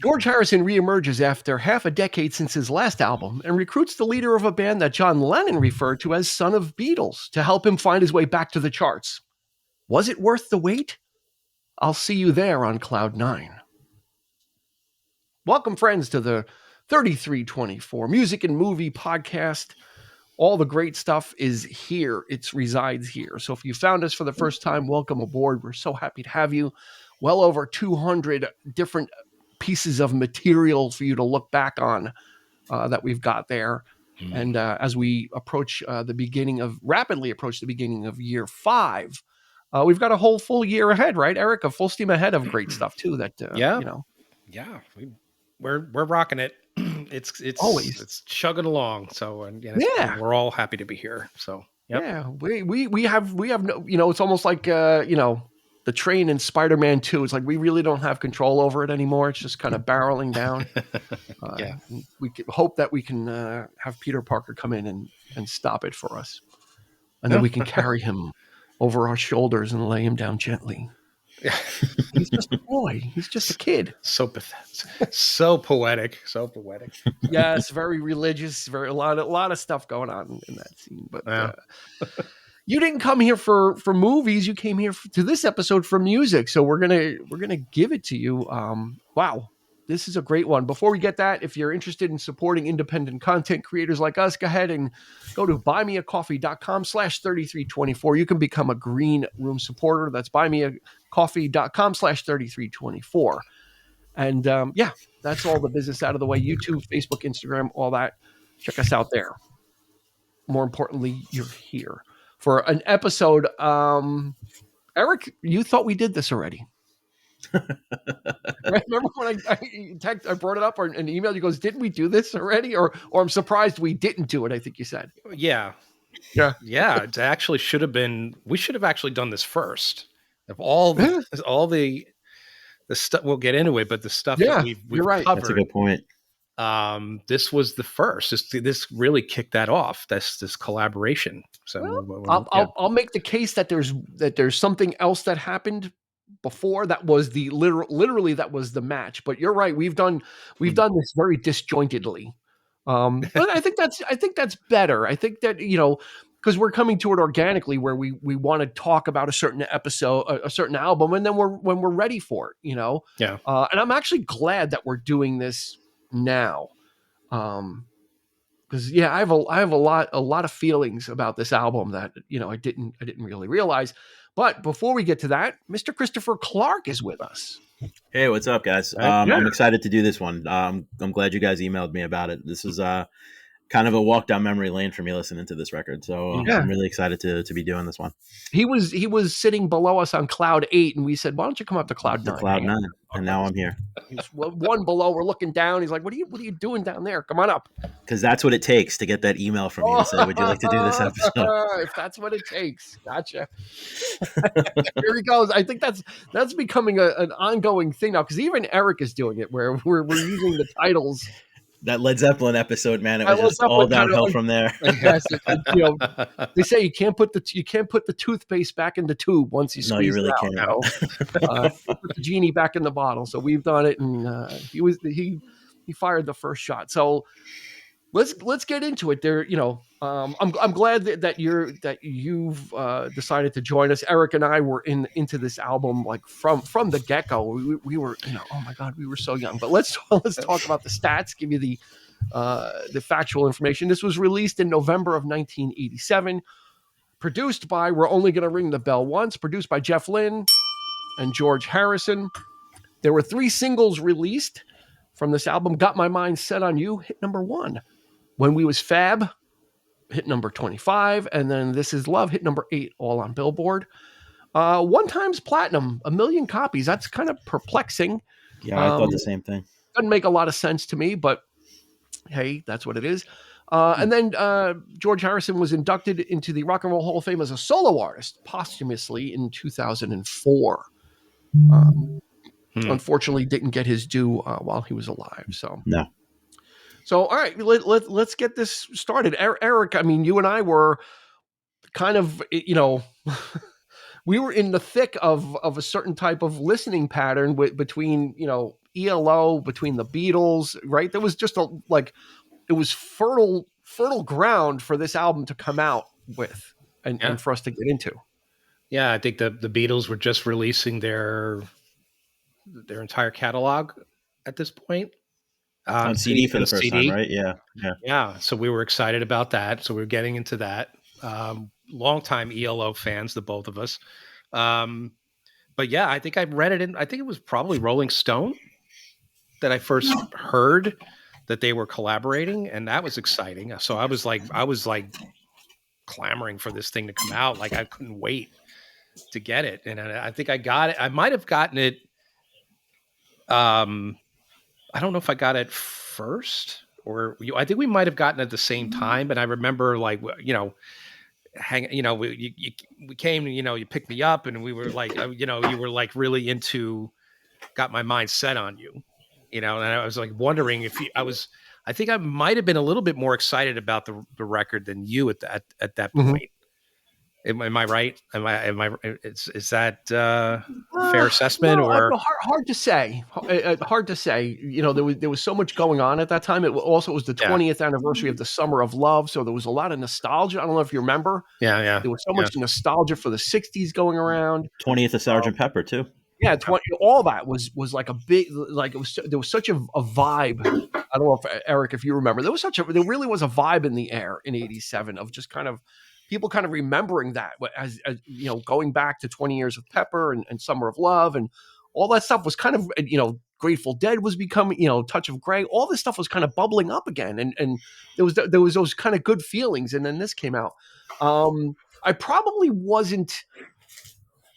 George Harrison reemerges after half a decade since his last album and recruits the leader of a band that John Lennon referred to as Son of Beatles to help him find his way back to the charts. Was it worth the wait? I'll see you there on Cloud 9. Welcome, friends, to the 3324 Music and Movie Podcast. All the great stuff is here. It resides here. So if you found us for the first time, welcome aboard. We're so happy to have you. Well over 200 different pieces of material for you to look back on that we've got there. And as we approach rapidly approach the beginning of year 5, we've got a whole full year ahead, right, Eric? A full steam ahead of great stuff too. We're rocking it. It's always it's chugging along. So we're all happy to be here. So yeah, we have no, it's almost like the train in Spider-Man 2. It's like we really don't have control over it anymore. It's just kind of barreling down. We can hope that we can have Peter Parker come in and stop it for us, and then we can carry him over our shoulders and lay him down gently. He's just a boy. He's just a kid. So pathetic. So poetic. So poetic. Yes, very religious. A lot of stuff going on in that scene. But you didn't come here for movies. You came here to this episode for music. So we're gonna give it to you. Wow, this is a great one. Before we get that, if you're interested in supporting independent content creators like us, go ahead and go to buymeacoffee.com/3324. You can become a Green Room supporter. That's buymeacoffee.com/3324. And that's all the business out of the way. YouTube, Facebook, Instagram, all that. Check us out there. More importantly, you're here for an episode. Eric, you thought we did this already. Remember when I brought it up or an email? You goes, "Didn't we do this already?" Or I'm surprised we didn't do it. I think you said. Yeah. It actually should have been. We should have actually done this first. Of all the stuff, we'll get into it. But the stuff that we've right. covered, that's a good point. This was the first. This really kicked that off. This collaboration. So I'll make the case that there's something else that happened before that was the literally that was the match. But you're right. We've done this very disjointedly. But I think that's better. I think that because we're coming to it organically, where we want to talk about a certain episode, a certain album, and then when we're ready for it, And I'm actually glad that we're doing this now, because I have a lot of feelings about this album that I didn't really realize. But before we get to that, Mr. Christopher Clark is with us. Hey, what's up, guys? I'm excited to do this one. I'm glad you guys emailed me about it. This is kind of a walk down memory lane for me listening to this record. So I'm really excited to be doing this one. He was sitting below us on Cloud 8, and we said, "Why don't you come up to Cloud 9?" Cloud 9, and now I'm here. He's one below. We're looking down. He's like, "What are you doing down there? Come on up." Because that's what it takes to get that email from you to say, "Would you like to do this episode?" If that's what it takes, gotcha. Here he goes. I think that's becoming an ongoing thing now, because even Eric is doing it, where we're using the titles. That Led Zeppelin episode, man, it was just all downhill from there. Yes, they say you can't put the toothpaste back in the tube once you squeeze you really it out. can't. Put the genie back in the bottle. So we've done it, and he fired the first shot. So let's get into it. There, I'm glad that you've decided to join us. Eric and I were into this album like from the get go. We were, oh my God, we were so young. But let's talk about the stats. Give you the factual information. This was released in November of 1987. Produced by We're Only Gonna Ring the Bell Once. Produced by Jeff Lynne and George Harrison. There were 3 singles released from this album. Got My Mind Set on You, hit number 1. When We Was Fab, hit number 25, and then This Is Love hit number 8, all on Billboard. 1 times platinum, 1 million copies. That's kind of perplexing. Yeah, I thought the same thing. Doesn't make a lot of sense to me, but hey, that's what it is. And then George Harrison was inducted into the Rock and Roll Hall of Fame as a solo artist posthumously in 2004. Unfortunately, didn't get his due while he was alive. No. So, all right, let's get this started. Eric, I mean, you and I were kind of, we were in the thick of a certain type of listening pattern between, ELO, between the Beatles, right? There was just it was fertile ground for this album to come out with and for us to get into. Yeah, I think the Beatles were just releasing their entire catalog at this point. On CD for the first time, right? Yeah. So we were excited about that. So we were getting into that. Longtime ELO fans, the both of us. But yeah, I think I read it I think it was probably Rolling Stone that I first heard that they were collaborating, and that was exciting. So I was like clamoring for this thing to come out. Like I couldn't wait to get it. And I think I got it. I might have gotten it. I don't know if I got it first or I think we might have gotten it at the same time. And I remember we came, you picked me up and we were like, you were like really into, got my mind set on you, and I was like wondering if I think I might've been a little bit more excited about the record than you at that point. Am I right? Is that fair assessment or hard to say? Hard to say. There was so much going on at that time. It was the 20th anniversary of the Summer of Love, so there was a lot of nostalgia. I don't know if you remember. Yeah. There was so much nostalgia for the '60s going around. 20th of Sgt. Pepper too. Yeah, all that was like a big, like there was such a vibe. I don't know if Eric, if you remember, there really was a vibe in the air in '87 of just kind of people kind of remembering that as going back to 20 years of Pepper and Summer of Love and all that stuff was kind of, Grateful Dead was becoming, Touch of Grey. All this stuff was kind of bubbling up again. And there was those kind of good feelings. And then this came out. I probably wasn't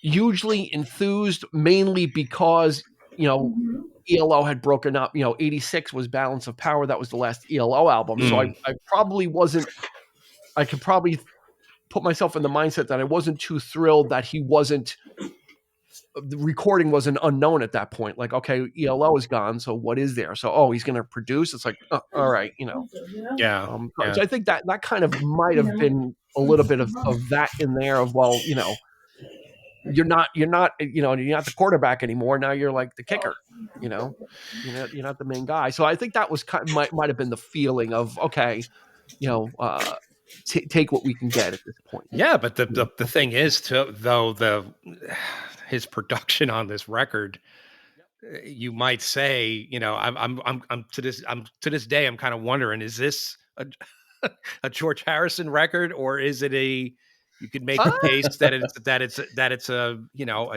hugely enthused, mainly because, ELO had broken up. 86 was Balance of Power. That was the last ELO album. So I probably wasn't, I could probably put myself in the mindset that I wasn't too thrilled that the recording was an unknown at that point. Like, okay, ELO is gone. So what is there? So, he's going to produce. It's like, all right, Yeah. So I think that kind of might have been a little bit of that in there of, well, you're not the quarterback anymore. Now you're like the kicker, you're not the main guy. So I think that was might have been the feeling of, okay, take what we can get at this point. Yeah, but the thing is, his production on this record, you might say, I'm to this day, I'm kind of wondering, is this a George Harrison record, or is it you could make a case that it's a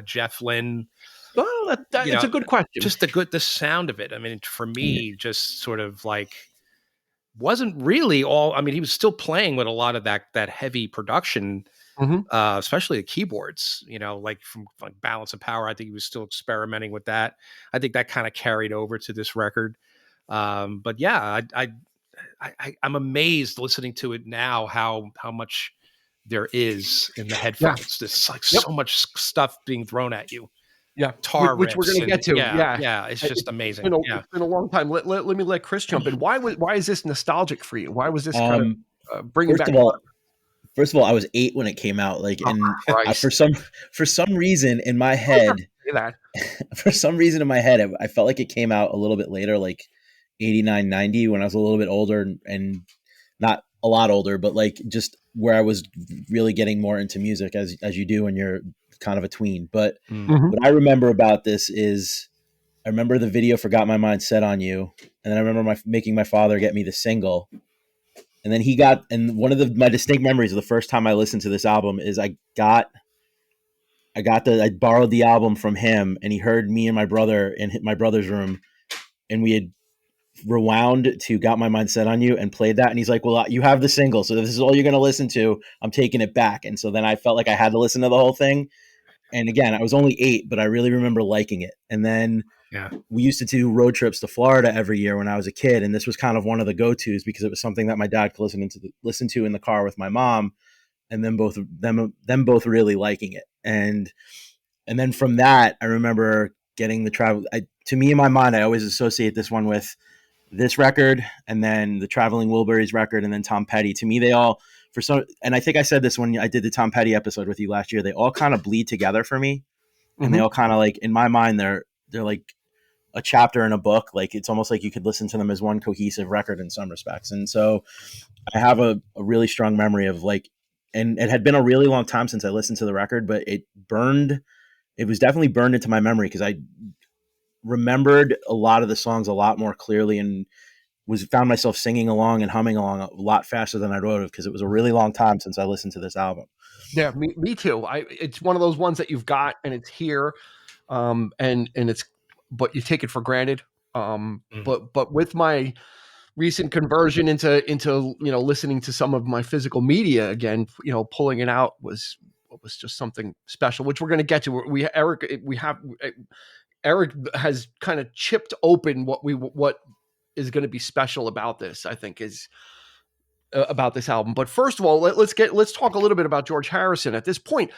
Jeff Lynne? Well, it's a good question. Just the sound of it. I mean, for me, just sort of like wasn't really all. I mean, he was still playing with a lot of that heavy production, especially the keyboards. Like from Balance of Power. I think he was still experimenting with that. I think that kind of carried over to this record. But yeah, I'm amazed listening to it now how much there is in the headphones. There's like so much stuff being thrown at you. Yeah, which we're going to get to. Yeah, it's just amazing. It's been a long time. Let me let Chris jump in. Why is this nostalgic for you? Why was this kind of bringing back? First of all, I was 8 when it came out. For some reason in my head, I felt like it came out a little bit later, like 89, 90, when I was a little bit older and not a lot older, but like just where I was really getting more into music as you do when you're kind of a tween. But what I remember about this is I remember the video for Got My Mind Set on You. And then I remember making my father get me the single. And then one of my distinct memories of the first time I listened to this album is I borrowed the album from him, and he heard me and my brother in my brother's room, and we had rewound to Got My Mind Set on You and played that. And he's like, well, you have the single, so if this is all you're going to listen to, I'm taking it back. And so then I felt like I had to listen to the whole thing. And again, I was only 8, but I really remember liking it. And then we used to do road trips to Florida every year when I was a kid. And this was kind of one of the go-tos because it was something that my dad could listen to in the car with my mom, and then both really liking it. And then from that, I remember getting the travel. To me, in my mind, I always associate this one with this record, and then the Traveling Wilburys record, and then Tom Petty. To me, they all, and I think I said this when I did the Tom Petty episode with you last year, they all kind of bleed together for me. And they all kind of, like, in my mind, they're like a chapter in a book. Like it's almost like you could listen to them as one cohesive record in some respects. And so I have a really strong memory of like, and it had been a really long time since I listened to the record, but it was definitely burned into my memory because I remembered a lot of the songs a lot more clearly and found myself singing along and humming along a lot faster than I would have because it was a really long time since I listened to this album. Yeah, me too. It's one of those ones that you've got and it's here, and it's, but you take it for granted. But with my recent conversion into listening to some of my physical media again, pulling it out was just something special, which we're going to get to. Eric has kind of chipped open what is going to be special about this, I think, is about this album. But first of all, let's talk a little bit about George Harrison. At this point,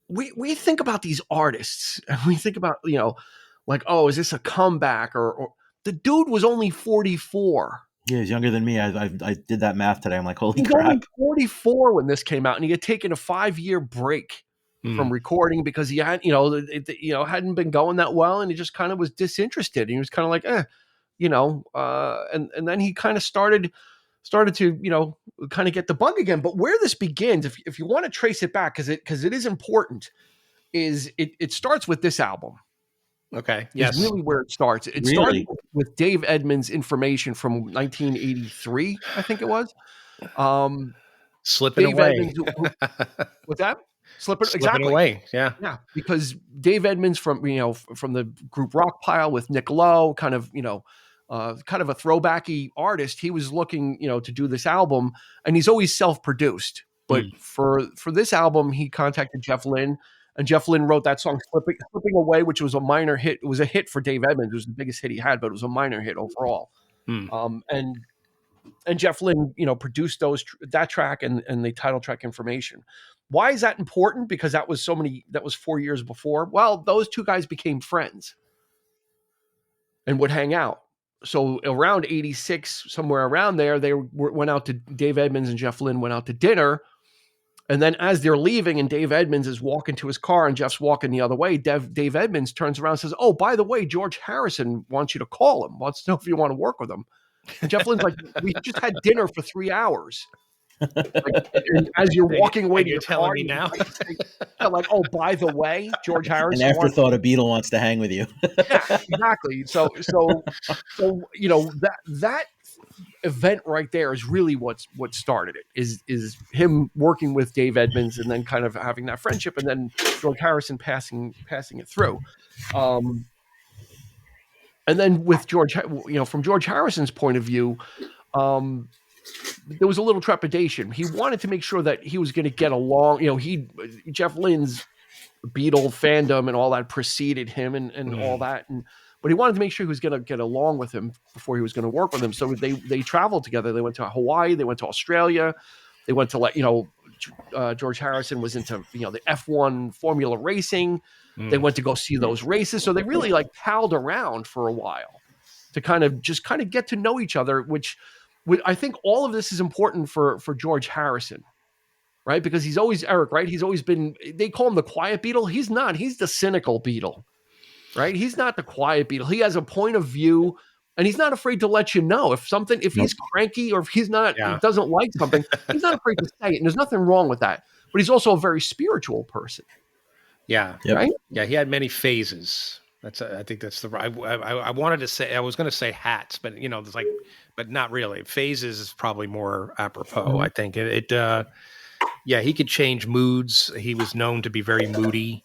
we think about these artists and we think about, like, oh, is this a comeback or the dude was only 44. Yeah, he's younger than me. I did that math today. I'm like, holy He's crap. only 44 when this came out, and he had taken a 5-year break from recording because he had, hadn't been going that well, and he just kind of was disinterested. And he was kind of like, and then he kind of started to, kind of get the bug again. But where this begins, if you want to trace it back, because it is important, is it starts with this album. Okay. Yes. Is really where it starts. It started with Dave Edmunds' Information from 1983, I think it was. Slipping Dave away. Edmunds, what's that? Slipping exactly. Away. Yeah. Yeah. Because Dave Edmunds from the group Rockpile with Nick Lowe, kind of a throwbacky artist. He was looking, to do this album, and he's always self-produced. But for this album, he contacted Jeff Lynne. And Jeff Lynne wrote that song Slipping Away, which was a minor hit. It was a hit for Dave Edmunds. It was the biggest hit he had, but it was a minor hit overall. And Jeff Lynne, produced that track and the title track Information. Why is that important? Because that was 4 years before. Well, those two guys became friends and would hang out. So around 86, somewhere around there, they went out to Dave Edmunds and Jeff Lynne went out to dinner. And then as they're leaving and Dave Edmunds is walking to his car and Jeff's walking the other way, Dave Edmunds turns around and says, "Oh, by the way, George Harrison wants you to call him, wants to know if you want to work with him." And Jeff Lynne's like, "We just had dinner for 3 hours." And as you're walking away to your car, me now, like, "Oh, by the way, George Harrison." An afterthought, a Beatle wants to hang with you. Yeah, exactly. So that event right there is really what started it. Is him working with Dave Edmunds and then kind of having that friendship, and then George Harrison passing it through. And then with George, from George Harrison's point of view, there was a little trepidation. He wanted to make sure that he was going to get along. Jeff Lynne's Beatle fandom and all that preceded him and all that. But he wanted to make sure he was going to get along with him before he was going to work with him. So they traveled together. They went to Hawaii. They went to Australia. They went to George Harrison was into, the F1 Formula racing. They went to go see those races. So they really palled around for a while to kind of get to know each other, which I think all of this is important for George Harrison, right? Because he's always Eric, right? He's always been, they call him the quiet Beatle. He's not, he's the cynical Beatle. Right? He's not the quiet Beatle. He has a point of view and he's not afraid to let you know if he's cranky or if he's not, he doesn't like something, he's not afraid to say it. And there's nothing wrong with that, but he's also a very spiritual person. Yeah. Right. Yeah. He had many phases. I think that's the right. I wanted to say, I was going to say hats, but it's but not really. Phases is probably more apropos. I think he could change moods. He was known to be very moody.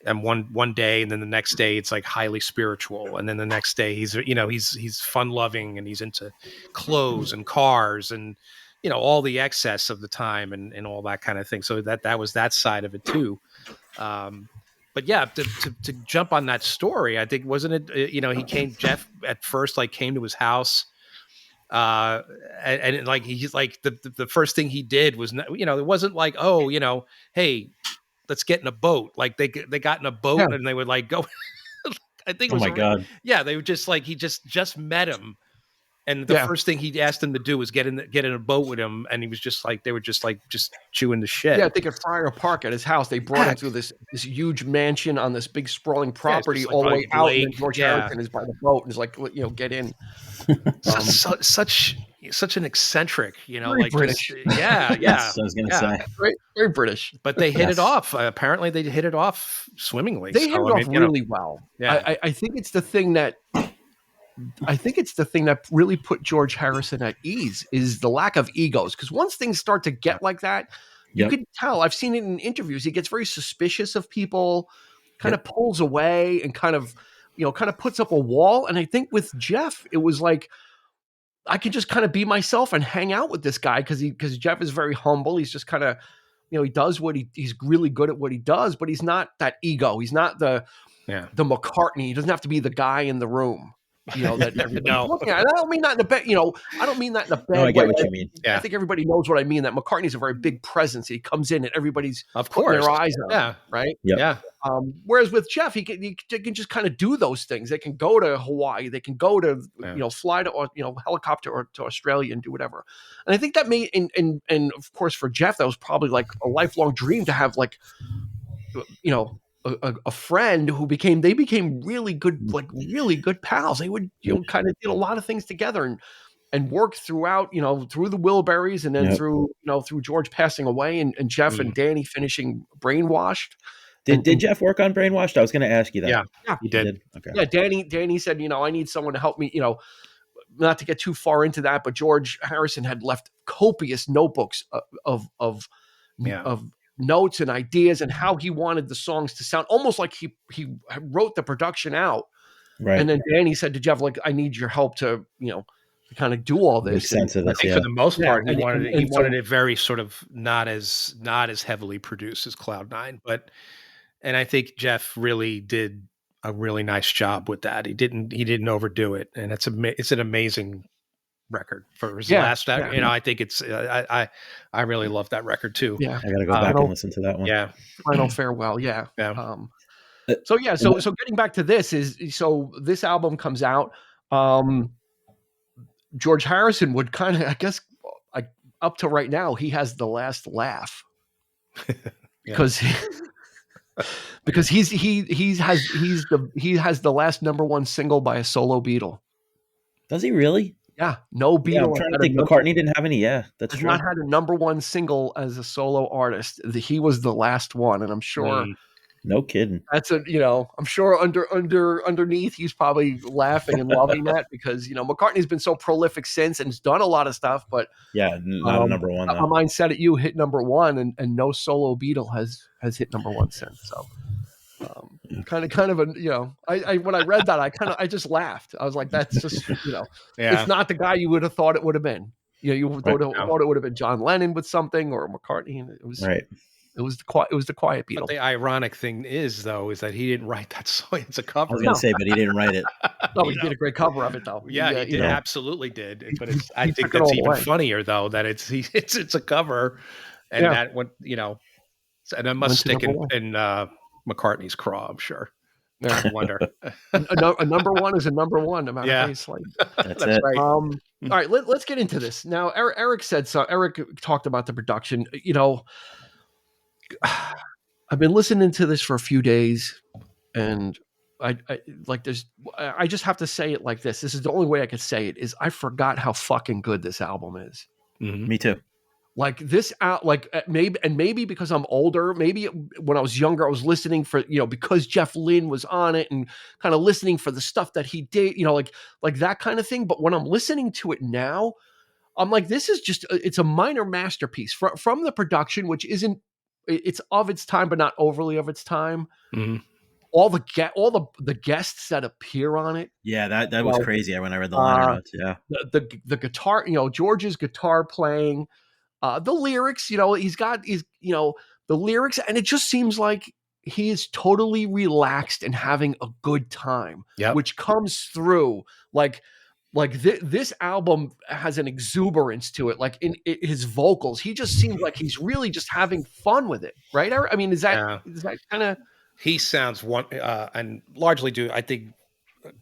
And one day, and then the next day, it's highly spiritual, and then the next day, he's fun loving, and he's into clothes and cars, and all the excess of the time, and all that kind of thing. So that was that side of it too. But yeah, to jump on that story, I think wasn't it? Jeff at first came to his house, and he's the first thing he did was it wasn't hey, let's get in a boat. They got in a boat and they would go. I think. It was God. Yeah, they were just he just met him, And the first thing he asked him to do was get in a boat with him, and he was just like, they were just chewing the shit. Yeah, I think at Friar Park at his house, they brought him through this huge mansion on this big sprawling property all the way out, and then George Harrison is by the boat and is like, get in. Such an eccentric, very British. Yes, I was going to say. Very, very British. But they hit it off. Apparently, they hit it off swimmingly. They hit it off really well. Yeah. I think it's the thing that really put George Harrison at ease is the lack of egos. Because once things start to get like that, you can tell. I've seen it in interviews. He gets very suspicious of people, kind of pulls away, and kind of puts up a wall. And I think with Jeff, it was like, I can just kind of be myself and hang out with this guy because Jeff is very humble. He's just kind of, he does what he's really good at what he does, but he's not that ego. He's not the McCartney. He doesn't have to be the guy in the room. That everybody's looking at. I don't mean that in a bad, I don't mean that in a bad way. No, I get what you mean. I think everybody knows what I mean, that McCartney's a very big presence. He comes in and everybody's putting their eyes on him, right? Yep. Yeah. Whereas with Jeff, he can just kind of do those things. They can go to Hawaii. They can go to, fly to, helicopter or to Australia and do whatever. And I think that made, and of course for Jeff, that was probably like a lifelong dream to have like, a friend who became really good, like really good pals. They would, kind of did a lot of things together and work throughout, through the Wilburys and then through George passing away and Jeff and Danny finishing Brainwashed. Did Jeff work on Brainwashed? I was going to ask you that. Yeah, he did. Okay. Yeah, Danny said, I need someone to help me, not to get too far into that, but George Harrison had left copious notebooks of notes and ideas and how he wanted the songs to sound, almost like he wrote the production out. Right. And then Danny said to Jeff, like, I need your help to, to kind of do all this. Make sense of this, I think for the most part, he wanted it very sort of not as heavily produced as Cloud9, and I think Jeff really did a really nice job with that. He didn't overdo it, and it's an amazing record for his last. I think it's I really love that record too. Yeah, I gotta go back and listen to that one. Yeah, Final Farewell. Yeah. So getting back to this this album comes out. George Harrison would kind of, I guess, up to right now, he has the last laugh because he has the last number one single by a solo Beatle. Does he really? Yeah, no Beatle. Yeah, I'm trying to think. McCartney didn't have any. Yeah, that's true. Not had a number one single as a solo artist. He was the last one, and I'm sure. No kidding. That's I'm sure underneath he's probably laughing and loving that because McCartney's been so prolific since and has done a lot of stuff, but not a number one. My mind set at you hit number one, and no solo Beatle has hit number one since. So. Kind of I when I read that I just laughed. I was like, that's just it's not the guy you would have thought it would have been. You would thought it would have been John Lennon with something or McCartney, and it was right. It was the quiet Beatle. But the ironic thing is that he didn't write that song. It's a cover. I was going to say, but he didn't write it. No, he did a great cover of it though. Yeah, he did. Absolutely did. But I think that's even funnier though that it's a cover, and that went and it must stick in McCartney's craw, I'm sure. I wonder. a number one is a number one, no matter how you slice. That's it. Right. All right, let's get into this now. Eric said so. Eric talked about the production. I've been listening to this for a few days, and I just have to say it like this. This is the only way I could say it. Is I forgot how fucking good this album is. Mm-hmm. Me too. Like this out, maybe because I'm older, maybe when I was younger, I was listening for, because Jeff Lynne was on it and kind of listening for the stuff that he did, like that kind of thing. But when I'm listening to it now, I'm like, this is just, it's a minor masterpiece from the production, which it's of its time, but not overly of its time. Mm-hmm. All the guests that appear on it. Yeah, that was crazy when I read the liner notes. Yeah. The guitar, George's guitar playing, the lyrics, he's got the lyrics, and it just seems like he is totally relaxed and having a good time, which comes through this album has an exuberance to it. Like in his vocals, he just seems like he's really just having fun with it. Right. I mean, is that kind of, he sounds and largely due, I think,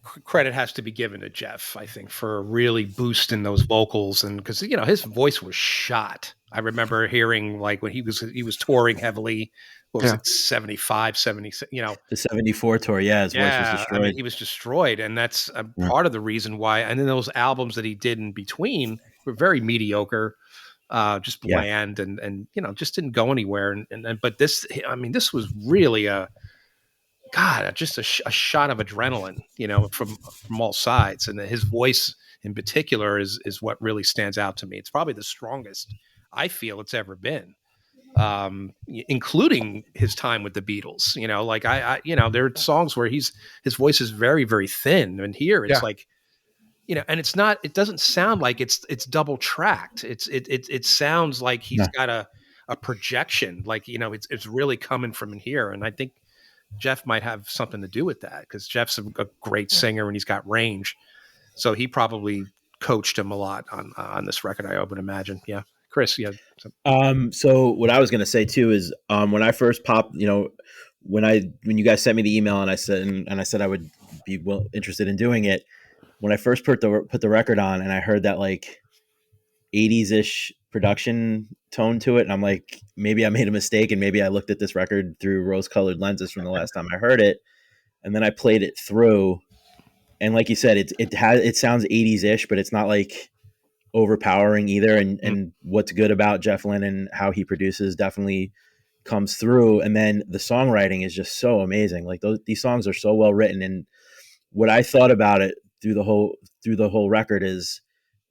credit has to be given to Jeff, I think, for really boosting those vocals. And because, his voice was shot. I remember hearing like when he was touring heavily, what was Yeah. it, 75, 76, The 74 tour, yeah, his voice was I destroyed. mean, he was destroyed. And that's part of the reason why. And then those albums that he did in between were very mediocre, just bland and just didn't go anywhere. But this, I mean, this was really just a shot of adrenaline, from all sides. And his voice in particular is what really stands out to me. It's probably the strongest I feel it's ever been, including his time with the Beatles. Like there are songs where his voice is very, very thin. And here it's like, and it doesn't sound like it's double tracked. It sounds like he's got a projection, like, it's really coming from in here. And I think Jeff might have something to do with that, because Jeff's a great singer and he's got range. So he probably coached him a lot on this record, I would imagine. Yeah. Chris, yeah. So what I was going to say too is, when I first popped, when you guys sent me the email and I said I would be interested in doing it, when I first put the record on and I heard that like 80s ish production tone to it, and I'm like, maybe I made a mistake, and maybe I looked at this record through rose colored lenses from the last time I heard it. And then I played it through, and like you said, it sounds 80s ish, but it's not like overpowering either. And what's good about Jeff Lynne and how he produces definitely comes through. And then the songwriting is just so amazing. Like these songs are so well written. And what I thought about it through the whole record is,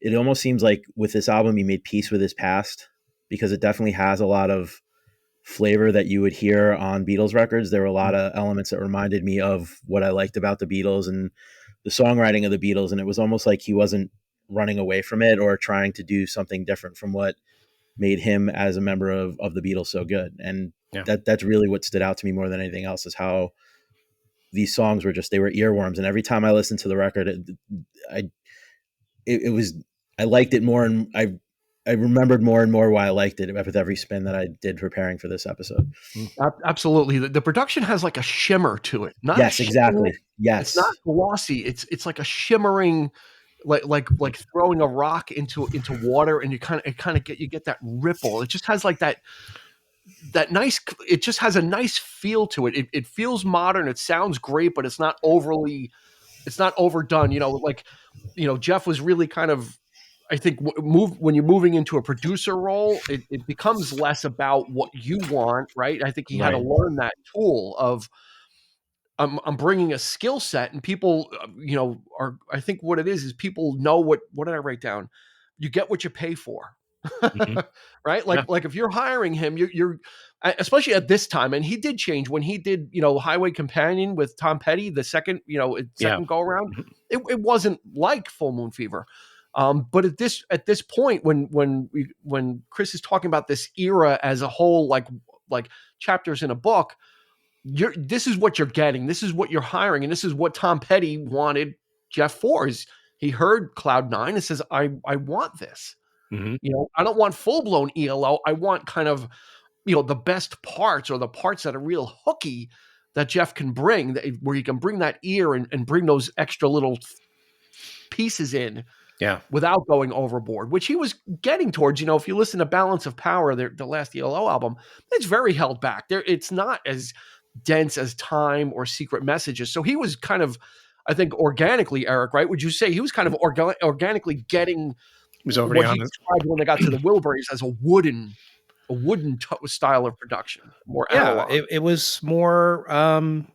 it almost seems like with this album he made peace with his past, because it definitely has a lot of flavor that you would hear on Beatles records. There were a lot of elements that reminded me of what I liked about the Beatles and the songwriting of the Beatles. And it was almost like he wasn't running away from it or trying to do something different from what made him as a member of the Beatles so good. And that's really what stood out to me more than anything else, is how these songs were they were earworms. And every time I listened to the record, I liked it more, and I remembered more and more why I liked it with every spin that I did preparing for this episode. Absolutely. The production has like a shimmer to it. Yes, exactly. Yes. It's not glossy. It's like a shimmering, like throwing a rock into water, and you get that ripple. It just has like that nice, it just has a nice feel to it. It feels modern. It sounds great, but it's not overdone. Jeff was really kind of, I think, when you're moving into a producer role, it becomes less about what you want, right? I think he had to learn that tool of, I'm bringing a skill set, and people, I think what it is people know what did I write down? You get what you pay for, right? Like if you're hiring him, you're especially at this time, and he did change when he did, Highway Companion with Tom Petty, the second go around. It wasn't like Full Moon Fever. But at this point, when Chris is talking about this era as a whole, like chapters in a book, this is what you're getting. This is what you're hiring, and this is what Tom Petty wanted Jeff for. He heard Cloud Nine and says, "I want this. I don't want full blown ELO. I want kind of the best parts, or the parts that are real hooky that Jeff can bring, where he can bring that ear and bring those extra little pieces in." Yeah. Without going overboard, which he was getting towards. If you listen to Balance of Power, the last ELO album, it's very held back. It's not as dense as Time or Secret Messages. So he was kind of, I think, organically, Eric, right? Would you say he was kind of organically getting what he described when they got to the Wilburys as a wooden style of production, more analog. It was more.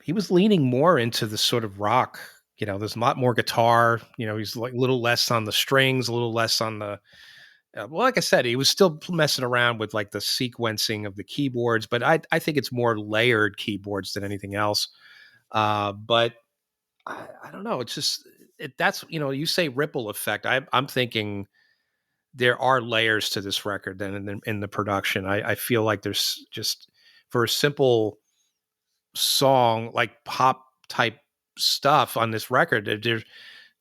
He was leaning more into the sort of rock. There's a lot more guitar. He's like a little less on the strings, a little less on the. Like I said, he was still messing around with like the sequencing of the keyboards, but I think it's more layered keyboards than anything else. But I don't know. It's just that's you say ripple effect. I'm thinking there are layers to this record than in the production. I feel like there's just, for a simple song like pop type stuff on this record,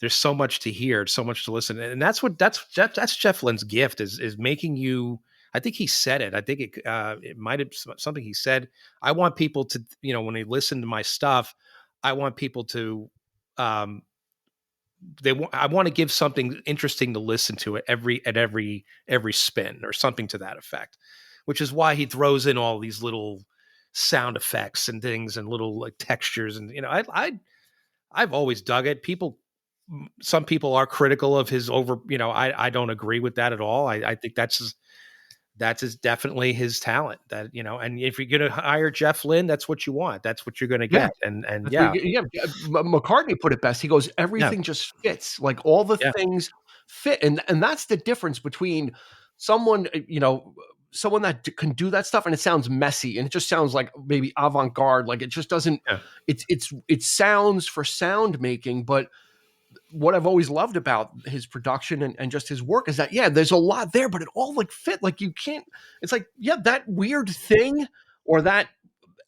there's so much to hear, so much to listen, and that's Jeff Lynne's gift is making you. I think he said it. I think it might have something he said. I want people to, when they listen to my stuff, I want people to um, I want to give something interesting to listen to at every spin or something to that effect, which is why he throws in all these little sound effects and things and little like textures. And, I've always dug it. Some people are critical of his I don't agree with that at all. I think that's definitely his talent, and if you're going to hire Jeff Lynne, that's what you want. That's what you're going to get. And McCartney put it best. He goes, everything just fits, like all the things fit. And that's the difference between someone, someone that can do that stuff and it sounds messy and it just sounds like maybe avant-garde. Like it just doesn't, it sounds for sound making, but what I've always loved about his production and just his work is that, there's a lot there, but it all like fit. Like you can't, it's like, that weird thing or that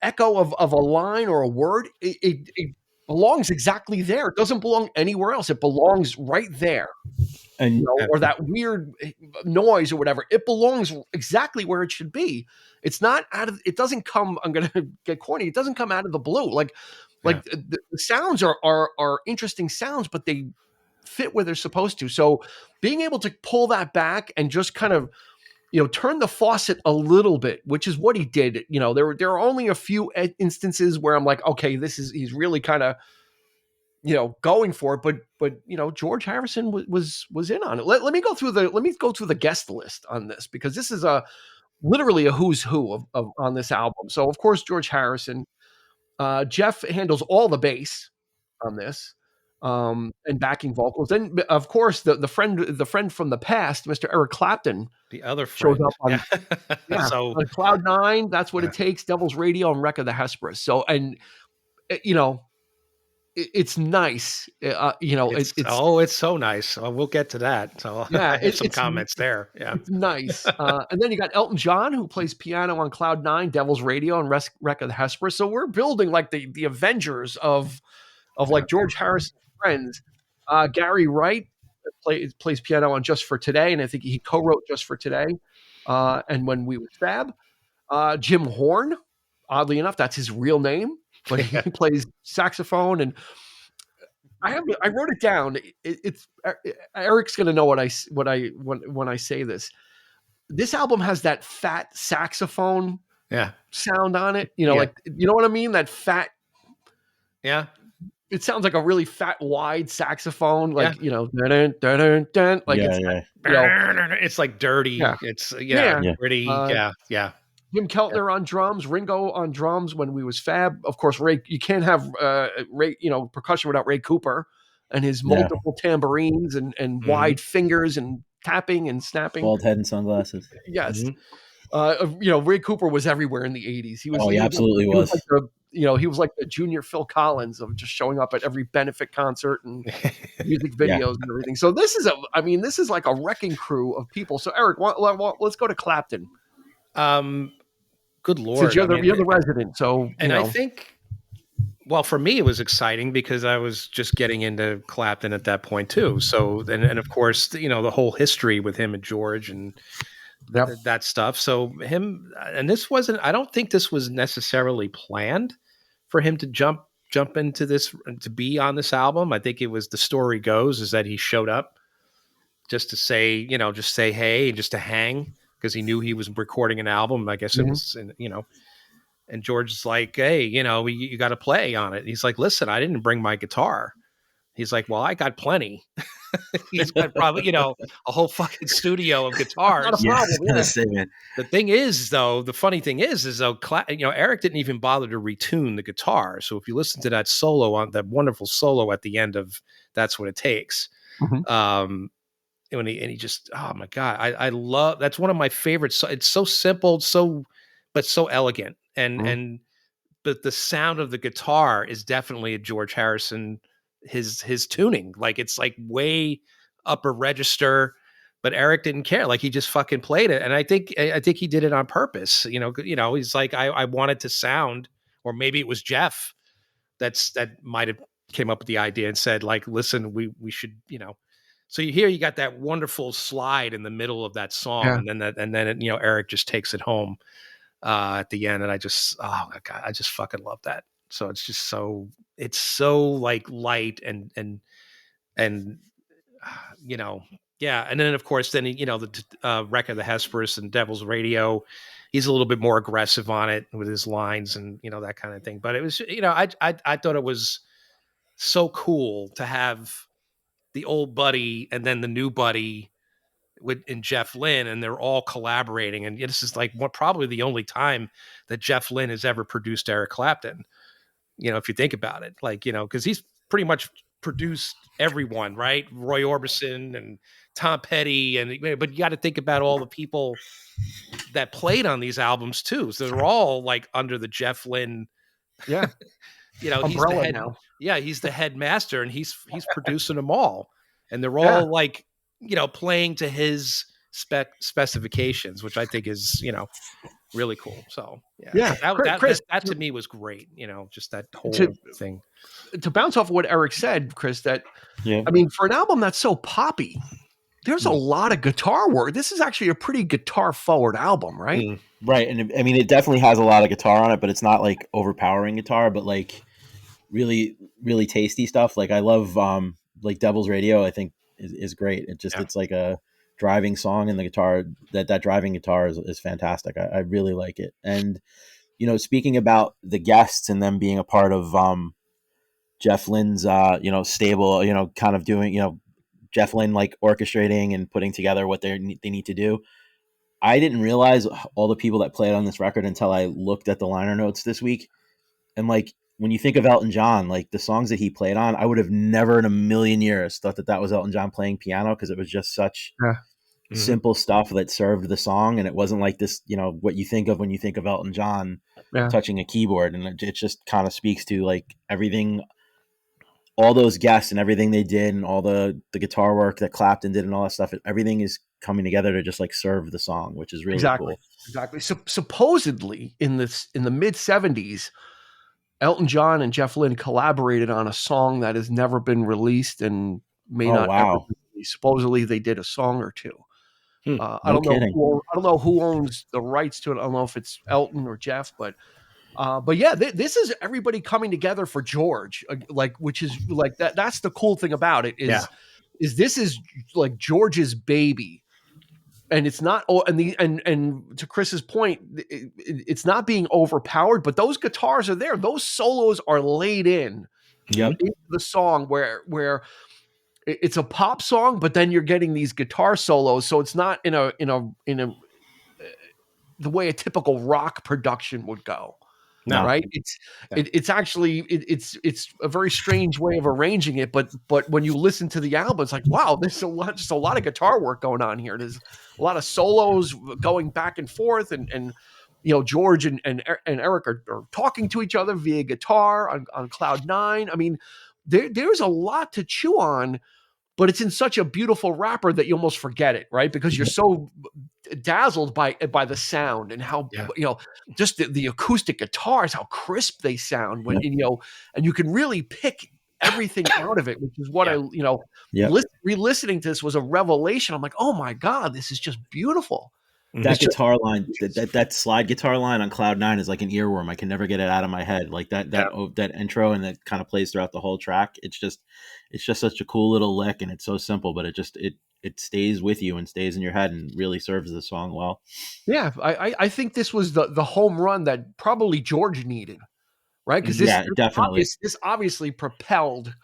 echo of a line or a word, it belongs exactly there. It doesn't belong anywhere else. It belongs right there. And or that weird noise or whatever, it belongs exactly where it should be. It's not it doesn't come, I'm going to get corny, it doesn't come out of the blue. Like the sounds are interesting sounds, but they fit where they're supposed to. So being able to pull that back and just kind of, turn the faucet a little bit, which is what he did. There are only a few instances where I'm like, okay, he's really kind of, going for it. But George Harrison was in on it. Let me go through the guest list on this, because this is literally a who's who of on this album. So of course, George Harrison, Jeff handles all the bass on this, and backing vocals. Then of course the friend from the past, Mr. Eric Clapton, the other friend, shows up on, so on Cloud 9. That's What It Takes, Devil's Radio, and Wreck of the Hesperus. So, and it's nice. It's so nice. We'll get to that. So I have some comments there. Yeah, it's nice. And then you got Elton John, who plays piano on Cloud 9, Devil's Radio, and Wreck of the Hesperus. So we're building like the Avengers of like George Harrison's friends. Gary Wright plays piano on Just for Today, and I think he co-wrote Just for Today, and When We Were Fab. Jim Horn, oddly enough, that's his real name, but he plays saxophone. And I wrote it down. It's Eric's going to know when I say this. This album has that fat saxophone sound on it. Like, you know what I mean? That fat. Yeah. It sounds like a really fat, wide saxophone, like dun, dun, dun, dun, like it's like dirty. Yeah. It's pretty. Jim Keltner on drums, Ringo on drums when We Was Fab. Of course, Ray. You can't have Ray, percussion without Ray Cooper and his multiple tambourines and wide fingers and tapping and snapping. Bald head and sunglasses. Yes. Ray Cooper was everywhere in the 80s. He was. Oh, he absolutely was. He was like the junior Phil Collins of just showing up at every benefit concert and music videos and everything. So this is like a wrecking crew of people. So Eric, let's go to Clapton. Good Lord. Since you're the resident. So, I think, well, for me, it was exciting because I was just getting into Clapton at that point too. So, and of course, the whole history with him and George and that stuff. So I don't think this was necessarily planned for him to jump into this, to be on this album. I think it was, the story goes, is that he showed up just to say, just say, hey, just to hang, because he knew he was recording an album. I guess it was, and George's like, hey, you got to play on it. He's like, listen, I didn't bring my guitar. He's like, well, I got plenty. He's got probably, a whole fucking studio of guitars. Not a problem. The thing is, though, the funny thing is though, Eric didn't even bother to retune the guitar. So if you listen to that solo, on that wonderful solo at the end of That's What It Takes, and he just, oh my God, I love, that's one of my favorites. It's so simple, but so elegant. But the sound of the guitar is definitely a George Harrison, his tuning. Like, it's like way upper register, but Eric didn't care. Like, he just fucking played it. And I think he did it on purpose. He's like, I wanted to sound, or maybe it was Jeff that might've came up with the idea and said, like, listen, we should, so you got that wonderful slide in the middle of that song, and then Eric just takes it home at the end, and I just, oh my God, I just fucking love that. So it's just it's so like light and you know, yeah. And then of course, then the Wreck of the Hesperus and Devil's Radio, he's a little bit more aggressive on it with his lines and that kind of thing. But it was, I thought it was so cool to have the old buddy and then the new buddy in Jeff Lynne, and they're all collaborating. And this is like probably the only time that Jeff Lynne has ever produced Eric Clapton. If you think about it, like, because he's pretty much produced everyone, right? Roy Orbison and Tom Petty, but you got to think about all the people that played on these albums too. So they're all like under the Jeff Lynne, Yeah, he's the head now. Yeah, he's the headmaster, and he's producing them all, and they're all like, playing to his specifications, which I think is, really cool. So that to me was great. Just that whole thing. To bounce off of what Eric said, Chris, that I mean, for an album that's so poppy, there's a lot of guitar work. This is actually a pretty guitar forward album, right? Right. And I mean, it definitely has a lot of guitar on it, but it's not like overpowering guitar, but like really, really tasty stuff. Like I love like Devil's Radio, I think is great. It's like a driving song, and the guitar, that driving guitar is fantastic. I really like it. And, speaking about the guests and them being a part of Jeff Lynne's, stable, kind of doing, Jeff Lynne like orchestrating and putting together what they need to do. I didn't realize all the people that played on this record until I looked at the liner notes this week. And like, when you think of Elton John, like the songs that he played on, I would have never in a million years thought that was Elton John playing piano, because it was just such simple stuff that served the song. And it wasn't like this, what you think of when you think of Elton John touching a keyboard. And it just kind of speaks to like everything, all those guests and everything they did, and all the guitar work that Clapton did and all that stuff. Everything is coming together to just like serve the song, which is really cool. Exactly. So supposedly in the mid 70s, Elton John and Jeff Lynne collaborated on a song that has never been released and may not ever be released. Supposedly they did a song or two. I don't know who owns the rights to it. I don't know if it's Elton or Jeff, but yeah, this is everybody coming together for George, which is like that. That's the cool thing about it is this is like George's baby. And it's not, and to Chris's point, it's not being overpowered, but those guitars are there. Those solos are laid in into the song where it's a pop song, but then you're getting these guitar solos. So it's not in a the way a typical rock production would go. No. Right. It's actually it's a very strange way of arranging it. But when you listen to the album, it's like, wow, there's just a lot of guitar work going on here. There's a lot of solos going back and forth, and George and Eric are talking to each other via guitar on Cloud 9. I mean, there's a lot to chew on, but it's in such a beautiful wrapper that you almost forget it, right? Because you're so dazzled by the sound and how just the acoustic guitars, how crisp they sound when and you can really pick everything out of it, which is what re-listening to this was a revelation. I'm like, oh my God, this is just beautiful. That guitar line, that slide guitar line on Cloud 9 is like an earworm. I can never get it out of my head. Like that intro, and that kind of plays throughout the whole track. It's just such a cool little lick, and it's so simple, but it stays with you and stays in your head and really serves the song well. Yeah, I think this was the home run that probably George needed, right? Because this obviously propelled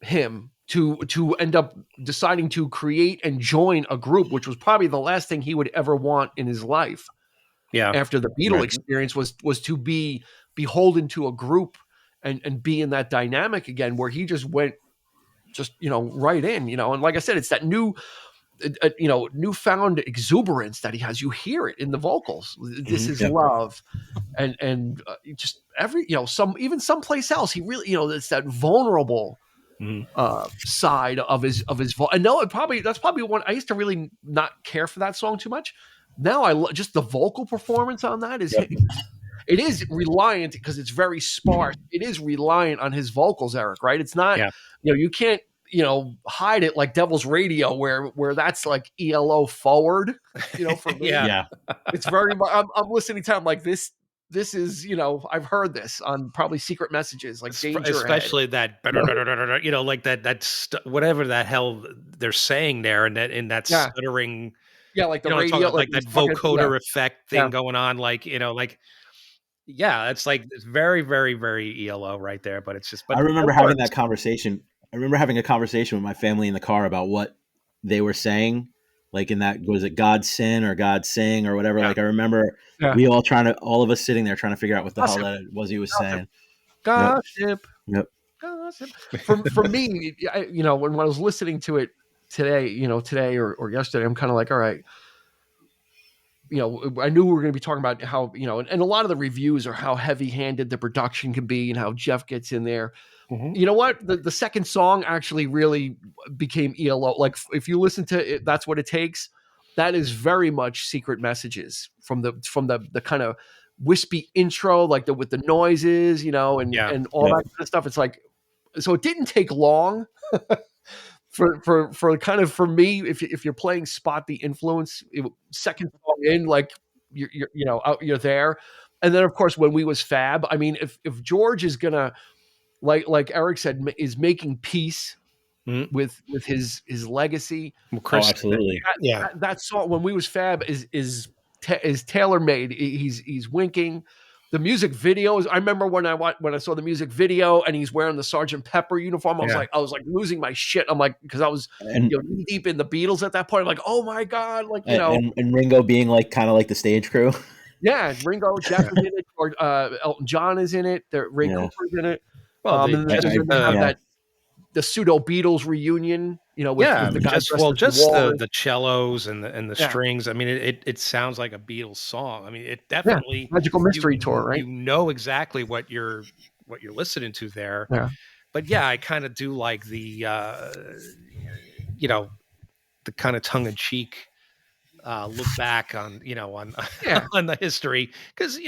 him to end up deciding to create and join a group, which was probably the last thing he would ever want in his life. Yeah. After the Beatle experience was to be beholden to a group and be in that dynamic again, where he just went right in, and like I said, it's that newfound exuberance that he has. You hear it in the vocals. This is love. And just every, some place else, he really, it's that vulnerable side of his voice. I know that's probably one I used to really not care for that song too much. Now I just the vocal performance on that is it is reliant, because it's very sparse. It is reliant on his vocals, Eric, right? It's not you can't hide it like Devil's Radio where that's like ELO forward, for me. It's very I'm listening to him like this this is, I've heard this on probably secret messages like Danger Ahead. Especially that, like whatever that hell they're saying there, and that Yeah. stuttering, Yeah, like the I'm talking radio, about, like that these fucking- vocoder effect thing Yeah. going on, it's like it's very, very, very ELO right there. But it's just, but I remember it having works. that conversation. I remember having a conversation with my family in the car about what they were saying, like in that, was it God Sin or God Sing or whatever? Yeah. Like I remember Yeah. we all of us sitting there trying to figure out what the Gossip. hell that was he was Gossip. saying. Gossip. Yep. Gossip. For me, when I was listening to it today, today or yesterday, I'm kind of like, all right. I knew we were going to be talking about how, and a lot of the reviews are how heavy-handed the production can be and how Jeff gets in there. Mhm. You know what? The second song actually really became ELO. Like if you listen to it, That's What It Takes. That is very much Secret Messages from the kind of wispy intro, like with the noises, and all that kind of stuff. It's like, so it didn't take long for kind of, for me, if you're playing Spot the Influence, second song in, like you're there. And then of course when We Was Fab, I mean, if George is gonna, like Eric said, is making peace with his legacy. Well, Chris, absolutely. That song When We Was Fab is tailor made. He's winking. The music videos. I remember when I saw the music video and he's wearing the Sgt. Pepper uniform. I was like losing my shit. I'm like, because I was knee deep in the Beatles at that point. I'm like, oh my god, like and Ringo being like kind of like the stage crew. Yeah, Ringo, Jeff is in it, or Elton John is in it. Ray Cooper's in it. Well, and then have that the pseudo Beatles reunion. With the guys the cellos and the strings. I mean, it sounds like a Beatles song. I mean, it definitely Magical Mystery Tour, right? You know exactly what you're listening to there. Yeah. But I kind of do like the the kind of tongue in cheek look back on on the history, because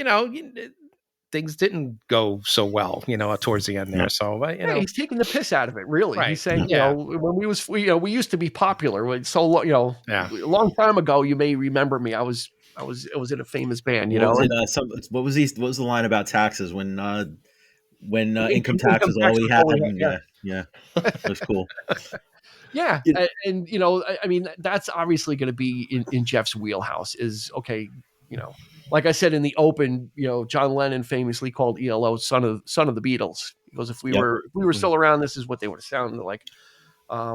things didn't go so well, towards the end there. So, he's taking the piss out of it. Really, right. He's saying, when we used to be popular. So, a long time ago, you may remember me. I was in a famous band. What was the line about taxes when income tax is all we had? Yeah, it was cool. Yeah, and I mean, that's obviously going to be in Jeff's wheelhouse. Is okay, like I said in the open, John Lennon famously called ELO son of the Beatles. He goes, if we were still around, this is what they would have sounded like.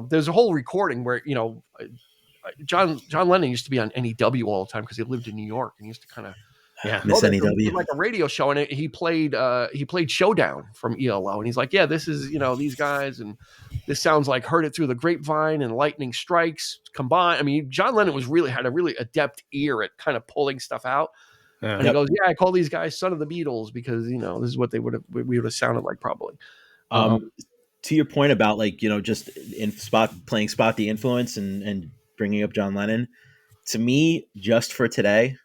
There's a whole recording where John Lennon used to be on NEW all the time because he lived in New York and he used to kind of Miss NEW, like a radio show, and he played Showdown from ELO, and he's like, this is these guys, and this sounds like Heard It Through the Grapevine and Lightning Strikes combined. I mean, John Lennon had a really adept ear at kind of pulling stuff out. And he goes, I call these guys son of the Beatles because this is what we would have sounded like probably. To your point about just in playing Spot the Influence and bringing up John Lennon, to me, Just for Today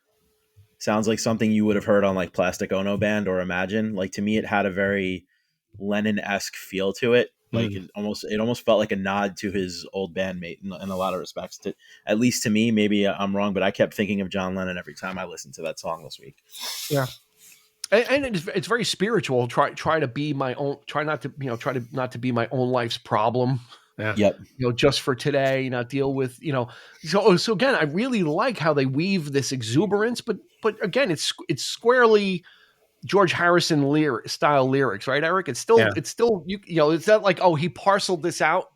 sounds like something you would have heard on like Plastic Ono Band or Imagine. Like, to me, it had a very Lennon-esque feel to it. Like it almost felt like a nod to his old bandmate in a lot of respects. At least to me, maybe I'm wrong, but I kept thinking of John Lennon every time I listened to that song this week. Yeah, and it's very spiritual. Try to be my own. Try not to be my own life's problem. Yeah. Yep. Just for today, not deal with So again, I really like how they weave this exuberance, but again, it's squarely George Harrison style lyrics, right, Eric? It's still it's not like, he parceled this out,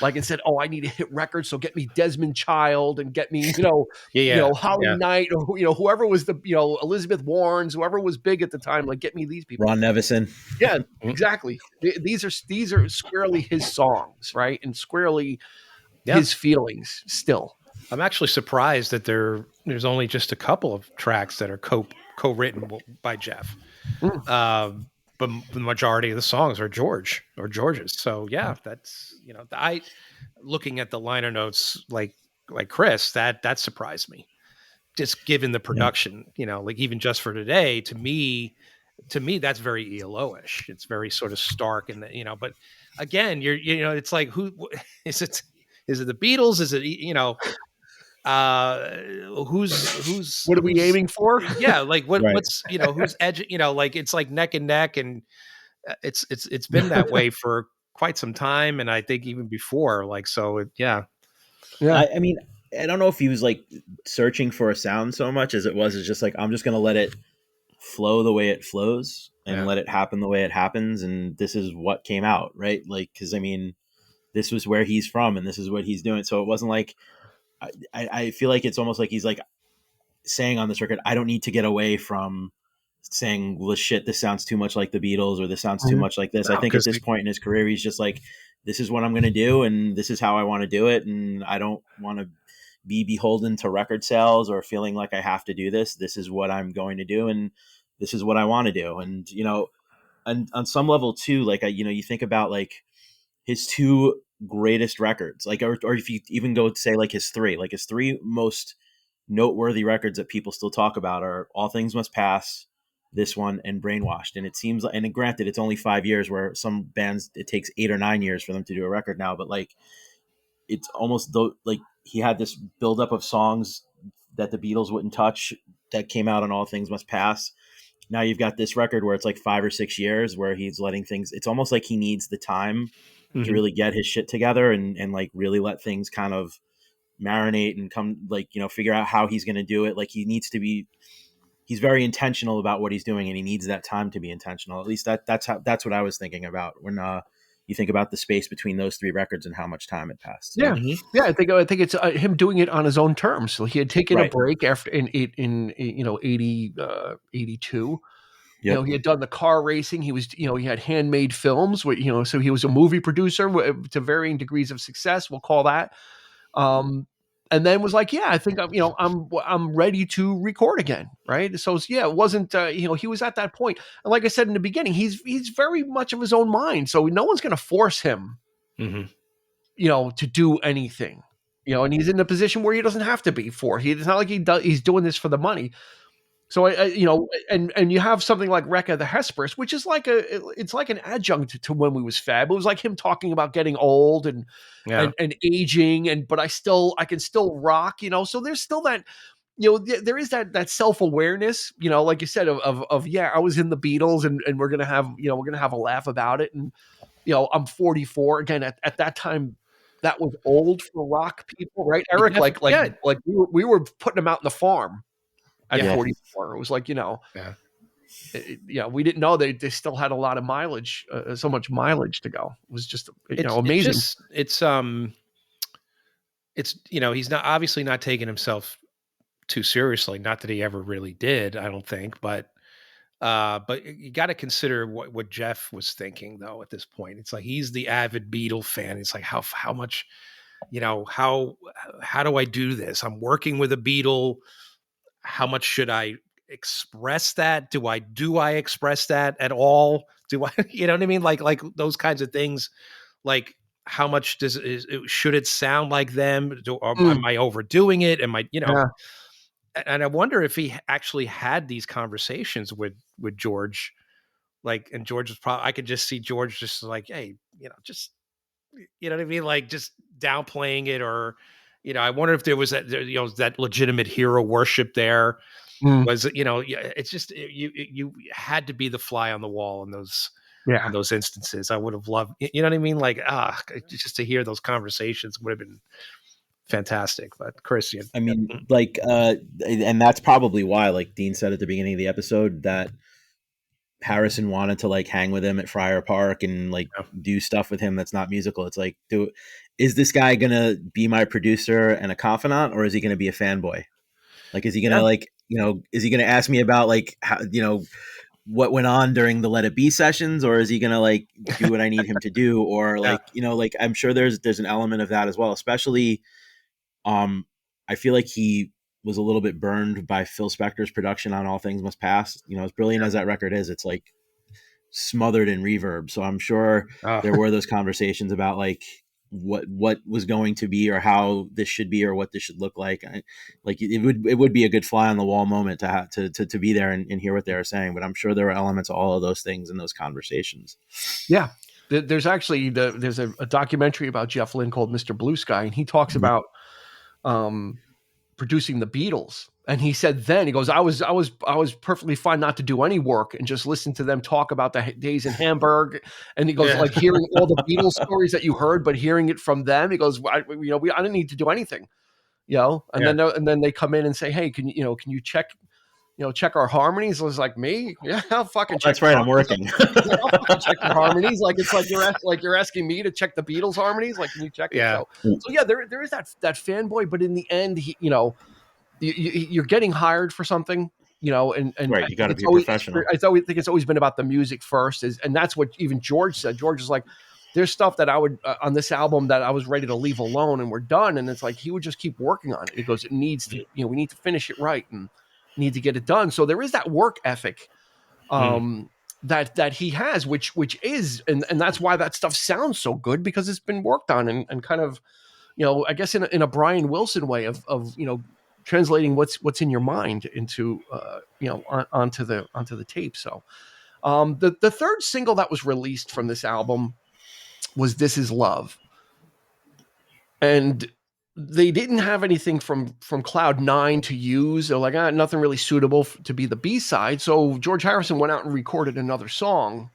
like, and said, I need to hit records, so get me Desmond Child and get me Holly Knight, or whoever was the Elizabeth Warrens, whoever was big at the time, like, get me these people. Ron Nevison. Yeah, exactly. These are squarely his songs, right, and squarely his feelings still. I'm actually surprised that there's only just a couple of tracks that are co-written by Jeff. But the majority of the songs are George's. So that's I looking at the liner notes like Chris, that surprised me. Just given the production, like even Just for Today, to me that's very ELO-ish. It's very sort of stark, and but again, it's like, who is it? Is it the Beatles? Is it who's What are we aiming for? yeah, like Right. what's who's edge, like it's like neck and neck, and it's been that way for quite some time, and I think even before, like, so yeah. Yeah. I mean, I don't know if he was like searching for a sound so much as it was just like, I'm just gonna let it flow the way it flows and Yeah. let it happen the way it happens, and this is what came out, right? Like, because I mean, this was where he's from, and this is what he's doing. So it wasn't like I feel like it's almost like he's like saying on this record, I don't need to get away from saying, well, shit, this sounds too much like the Beatles, or this sounds too Mhm. much like this. No, I think at 'cause this point in his career, he's just like, this is what I'm going to do, and this is how I want to do it, and I don't want to be beholden to record sales or feeling like I have to do this. This is what I'm going to do, and this is what I want to do. And and on some level too, like you think about like his two greatest records, like or if you even go to say like his three most noteworthy records that people still talk about are All Things Must Pass, this one, and Brainwashed. And it seems like, and granted, it's only 5 years, where some bands it takes 8 or 9 years for them to do a record now, but like it's almost though like he had this buildup of songs that the Beatles wouldn't touch that came out on All Things Must Pass. Now you've got this record where it's like 5 or 6 years where he's letting things. It's almost like he needs the time to really get his shit together and like really let things kind of marinate and come, like, figure out how he's going to do it. Like he's very intentional about what he's doing, and he needs that time to be intentional. At least that's what I was thinking about when you think about the space between those three records and how much time had passed. So. Yeah, yeah. I think it's him doing it on his own terms. So he had taken a Right. break after in 80, 82. Yep. He had done the car racing. He was, he had handmade films. So he was a movie producer to varying degrees of success. We'll call that. And then was like, yeah, I think I'm ready to record again, right? So yeah, it wasn't, he was at that point. And like I said in the beginning, he's very much of his own mind. So no one's going to force him, to do anything, and he's in a position where he doesn't have to be for. It's not like he's doing this for the money. So and you have something like Rekka the Hesperus, which is like it's like an adjunct to When We Was Fab. It was like him talking about getting old and aging, but I can still rock, So there's still that, there is that self-awareness, like you said, of yeah, I was in the Beatles, and we're gonna have a laugh about it. And I'm 44 again. At that time, that was old for rock people, right, Eric? Like we were putting them out in the farm at 44. It was like, we didn't know they still had a lot of mileage, so much mileage to go. It was just, amazing. It's he's not obviously not taking himself too seriously. Not that he ever really did, I don't think, but you got to consider what Jeff was thinking though at this point. It's like he's the avid Beatle fan. It's like how much, how do I do this? I'm working with a Beatle. How much should I express that? Do I express that at all? Do I, you know what I mean? Like those kinds of things. Like how much should it sound like them? Am I overdoing it? Am I, And I wonder if he actually had these conversations with George, like, and George was probably, I could just see George just like, hey, just, you know what I mean? Like just downplaying it, or, I wonder if there was that legitimate hero worship there. Was, it's just, you had to be the fly on the wall in those, on those instances. I would have loved, you know what I mean? Like, just to hear those conversations would have been fantastic. But Chris, I mean, like, and that's probably why, like Dean said at the beginning of the episode, that Harrison wanted to like hang with him at Friar Park and like do stuff with him that's not musical. It's like, is this guy gonna be my producer and a confidant, or is he gonna be a fanboy? Like, is he gonna is he gonna ask me about like how, what went on during the Let It Be sessions, or is he gonna like do what I need him to do, or like like I'm sure there's an element of that as well, especially. I feel like he was a little bit burned by Phil Spector's production on All Things Must Pass. As brilliant as that record is, it's like smothered in reverb. So I'm sure there were those conversations about like what was going to be, or how this should be, or what this should look like. Like it would be a good fly on the wall moment to have to be there and hear what they were saying. But I'm sure there were elements of all of those things in those conversations. Yeah. There's actually there's a documentary about Jeff Lynne called Mr. Blue Sky, and he talks about producing the Beatles. And he said then, he goes, I was perfectly fine not to do any work and just listen to them talk about the days in Hamburg. And he goes, like hearing all the Beatles stories that you heard, but hearing it from them, he goes, I didn't need to do anything, and then they come in and say, hey, can you check our harmonies? I was like, me? Yeah, I'll fucking check. That's right. I'm working. I'll fucking check your harmonies. Like, it's like you're asking me to check the Beatles harmonies. Like, can you check it? So yeah, there is that fanboy, but in the end, you're getting hired for something, and right. You got to be a professional. I think it's always been about the music first, and that's what even George said. George is like, there's stuff that I would on this album that I was ready to leave alone, and we're done. And it's like he would just keep working on it. He goes, it needs to, we need to finish it right and need to get it done. So there is that work ethic that he has, which is, and that's why that stuff sounds so good, because it's been worked on and kind of, I guess in a Brian Wilson way of translating what's in your mind into onto the tape. So the third single that was released from this album was This Is Love, and they didn't have anything from Cloud 9 to use. They're like, nothing really suitable to be the B-side. So George Harrison went out and recorded another song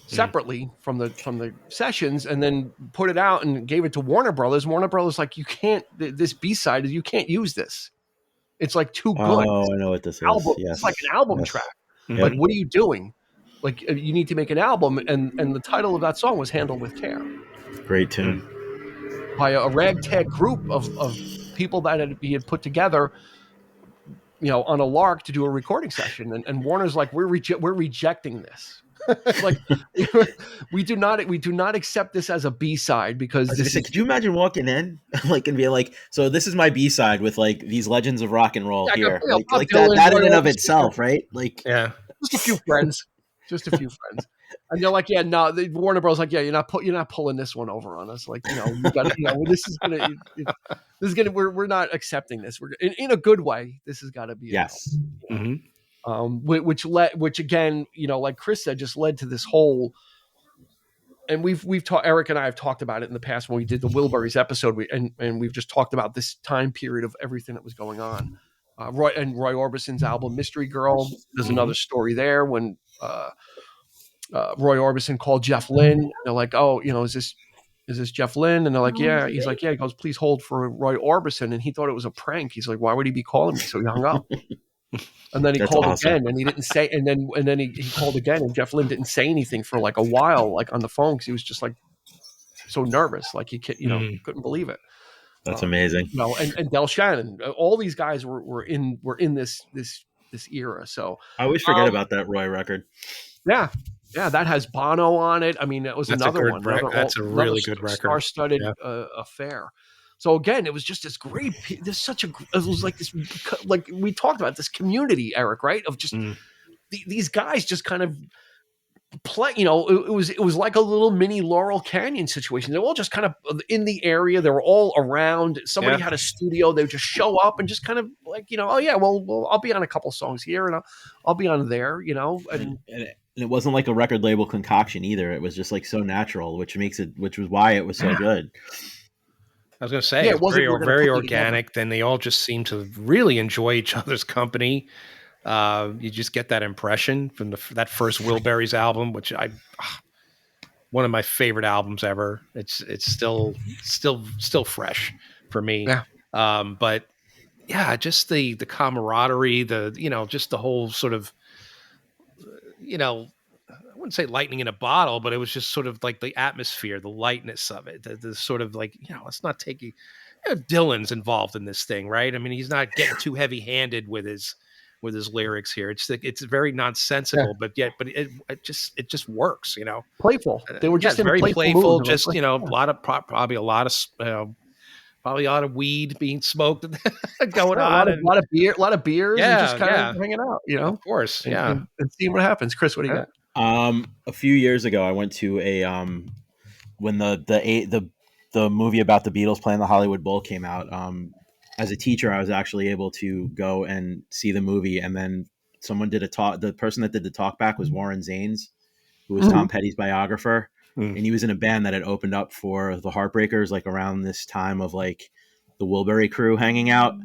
separately from the sessions, and then put it out and gave it to Warner Brothers. Warner Brothers like, you can't, this B-side, you can't use this. It's like too good. Oh, I know what this is. Yes. It's like an album track. Mm-hmm. Like, what are you doing? Like, you need to make an album, and the title of that song was Handled with Care. Great tune. By a ragtag group of people that he had put together, on a lark to do a recording session. And Warner's like, we're rejecting this. Like, we do not accept this as a B-side, because could you imagine walking in like and being like, so this is my B-side with like these legends of rock and roll here, like that in and of itself, right? Like, yeah, just a few friends. And they're like, yeah, no, Warner Bros. Like, yeah, you're not pulling this one over on us. Like, this is gonna, we're not accepting this. We're in a good way. This has got to be yes. Which again, like Chris said, just led to this whole. And we've talked. Eric and I have talked about it in the past when we did the Wilburys episode. And we've just talked about this time period of everything that was going on. Roy Orbison's album Mystery Girl. There's another story there when. Roy Orbison called Jeff Lynne. And they're like, oh, is this Jeff Lynne? And they're like, yeah. He's like, yeah. He goes, please hold for Roy Orbison. And he thought it was a prank. He's like, why would he be calling me? So he hung up. And then he called again, and he didn't say. And then he called again, and Jeff Lynne didn't say anything for like a while, like on the phone, because he was just like so nervous, like he couldn't believe it. That's amazing. And Del Shannon, all these guys were in this era. So I always forget about that Roy record. Yeah, that has Bono on it. I mean, that was another one. That's a really good record. Star-studded affair. So again, it was just this great. There's such a. It was like this, like we talked about this community, Eric, right? Of just these guys just kind of play. It was like a little mini Laurel Canyon situation. They were all just kind of in the area. They were all around. Somebody had a studio. They would just show up and just kind of like, oh yeah, well, I'll be on a couple songs here and I'll be on there, and it wasn't like a record label concoction either. It was just like so natural, which was why it was so good. I was going to say, it was very organic. Then they all just seemed to really enjoy each other's company. You just get that impression from that first Wilburys album, which one of my favorite albums ever. It's still fresh for me. Yeah. But yeah, just the camaraderie, just the whole sort of, I wouldn't say lightning in a bottle, but it was just sort of like the atmosphere, the lightness of it, the sort of like, let's not take Dylan's involved in this thing, right? I mean, he's not getting too heavy handed with his lyrics here. It's very nonsensical, but it just works, Playful. They were just very playful. Just a lot of probably a lot of weed being smoked going on, a lot of beers, and just kind of hanging out, Of course, and seeing what happens. Chris, what do you got? A few years ago, I went to when the movie about the Beatles playing the Hollywood Bowl came out. As a teacher, I was actually able to go and see the movie, and then someone did a talk. The person that did the talk back was Warren Zanes, who was Tom Petty's biographer, and he was in a band that had opened up for the Heartbreakers, like around this time of like the Wilbury crew hanging out.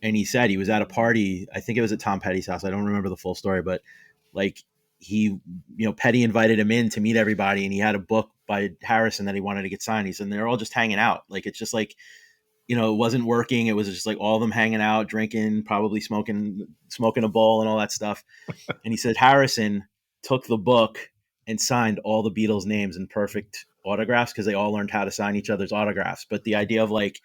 and he said he was at a party. I think it was at Tom Petty's house. I don't remember the full story, but like he, Petty invited him in to meet everybody, and he had a book by Harrison that he wanted to get signed. He said they're all just hanging out. Like it's just like, it wasn't working. It was just like all of them hanging out, drinking, probably smoking a bowl and all that stuff. And he said Harrison took the book and signed all the Beatles names in perfect autographs because they all learned how to sign each other's autographs. But the idea of like,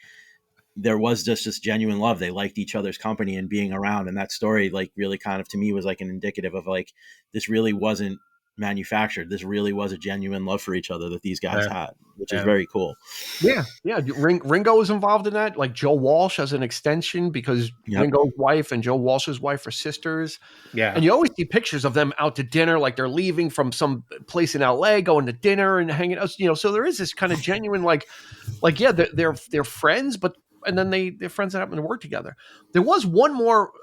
there was just this genuine love. They liked each other's company and being around. And that story, like, really kind of to me was like an indicative of like, this really wasn't manufactured. This really was a genuine love for each other that these guys had, which is very cool. Yeah. Ringo was involved in that. Like Joe Walsh as an extension, because Ringo's wife and Joe Walsh's wife are sisters. Yeah. And you always see pictures of them out to dinner, like they're leaving from some place in LA, going to dinner and hanging out. So there is this kind of genuine, they're friends, but and then they're friends that happen to work together. There was one more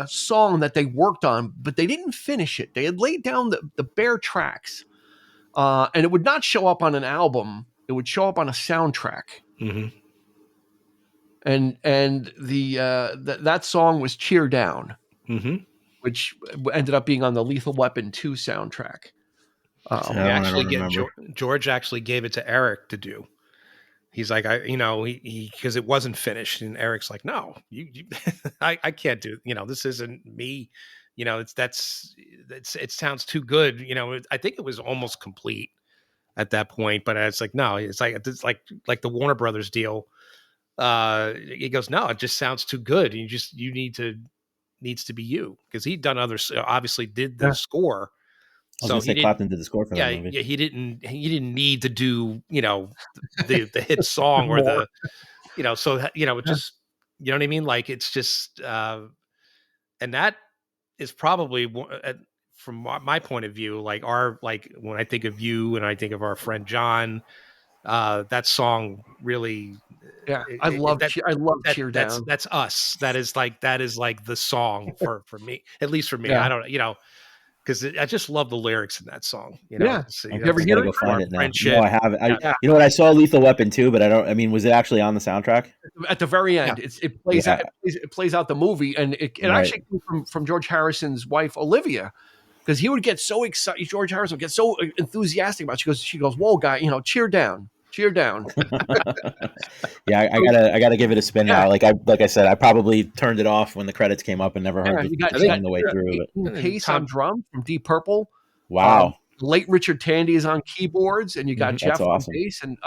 song that they worked on, but they didn't finish it. They had laid down the bare tracks, and it would not show up on an album. It would show up on a soundtrack. Mm-hmm. And that song was "Cheer Down," which ended up being on the Lethal Weapon 2 soundtrack. George actually gave it to Eric to do. He's like, because it wasn't finished, and Eric's like, no, I can't do. This isn't me. It sounds too good. I think it was almost complete at that point, but it's like, no, it's like the Warner Brothers deal. He goes, no, it just sounds too good. Needs to be you, because he'd done obviously did the score. So Clapton did the score for that movie. Yeah, he didn't need to do, the hit song or the, it just, you know what I mean? Like, it's just, and that is probably, from my point of view, like when I think of you and I think of our friend John, that song really, I love Cheer Down. That's us. That is like the song for me, at least for me. Yeah. I don't, because I just love the lyrics in that song. Yeah. You ever hear it? Go find it now. No, I haven't. You know what? I saw Lethal Weapon 2, but was it actually on the soundtrack? At the very end, it plays out. It plays out the movie, and it actually came from George Harrison's wife Olivia, because he would get so excited. George Harrison would get so enthusiastic about it. She goes, "Whoa, guy, cheer down." Cheer down. Yeah, I gotta give it a spin now. Like I said, I probably turned it off when the credits came up and never heard it the way through. Pace on drums from Deep Purple. Wow. Late Richard Tandy is on keyboards, and you got Jeff on bass, and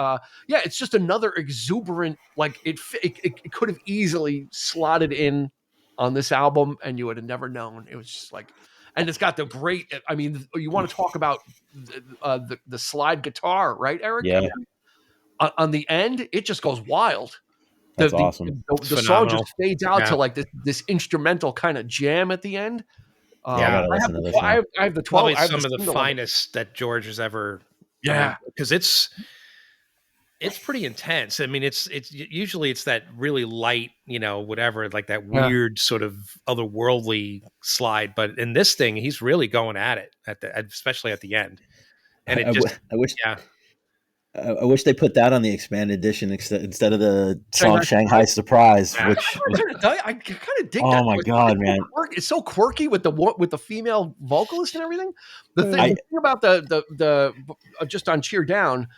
it's just another exuberant. Like it could have easily slotted in on this album, and you would have never known. It was just like, and it's got the great. I mean, you want to talk about the slide guitar, right, Eric? Yeah. On the end, it just goes wild. That's awesome. The song just fades out to like this instrumental kind of jam at the end. I have the 12. Probably some of the finest that George has ever. Yeah, because it's pretty intense. I mean, it's usually it's that really light, whatever, like that weird sort of otherworldly slide. But in this thing, he's really going at it especially at the end. And I wish they put that on the expanded edition instead of the song Shanghai Surprise, which I kind of dig that. Oh my god, man. It's so quirky with the female vocalist and everything. The thing about the just on Cheer Down,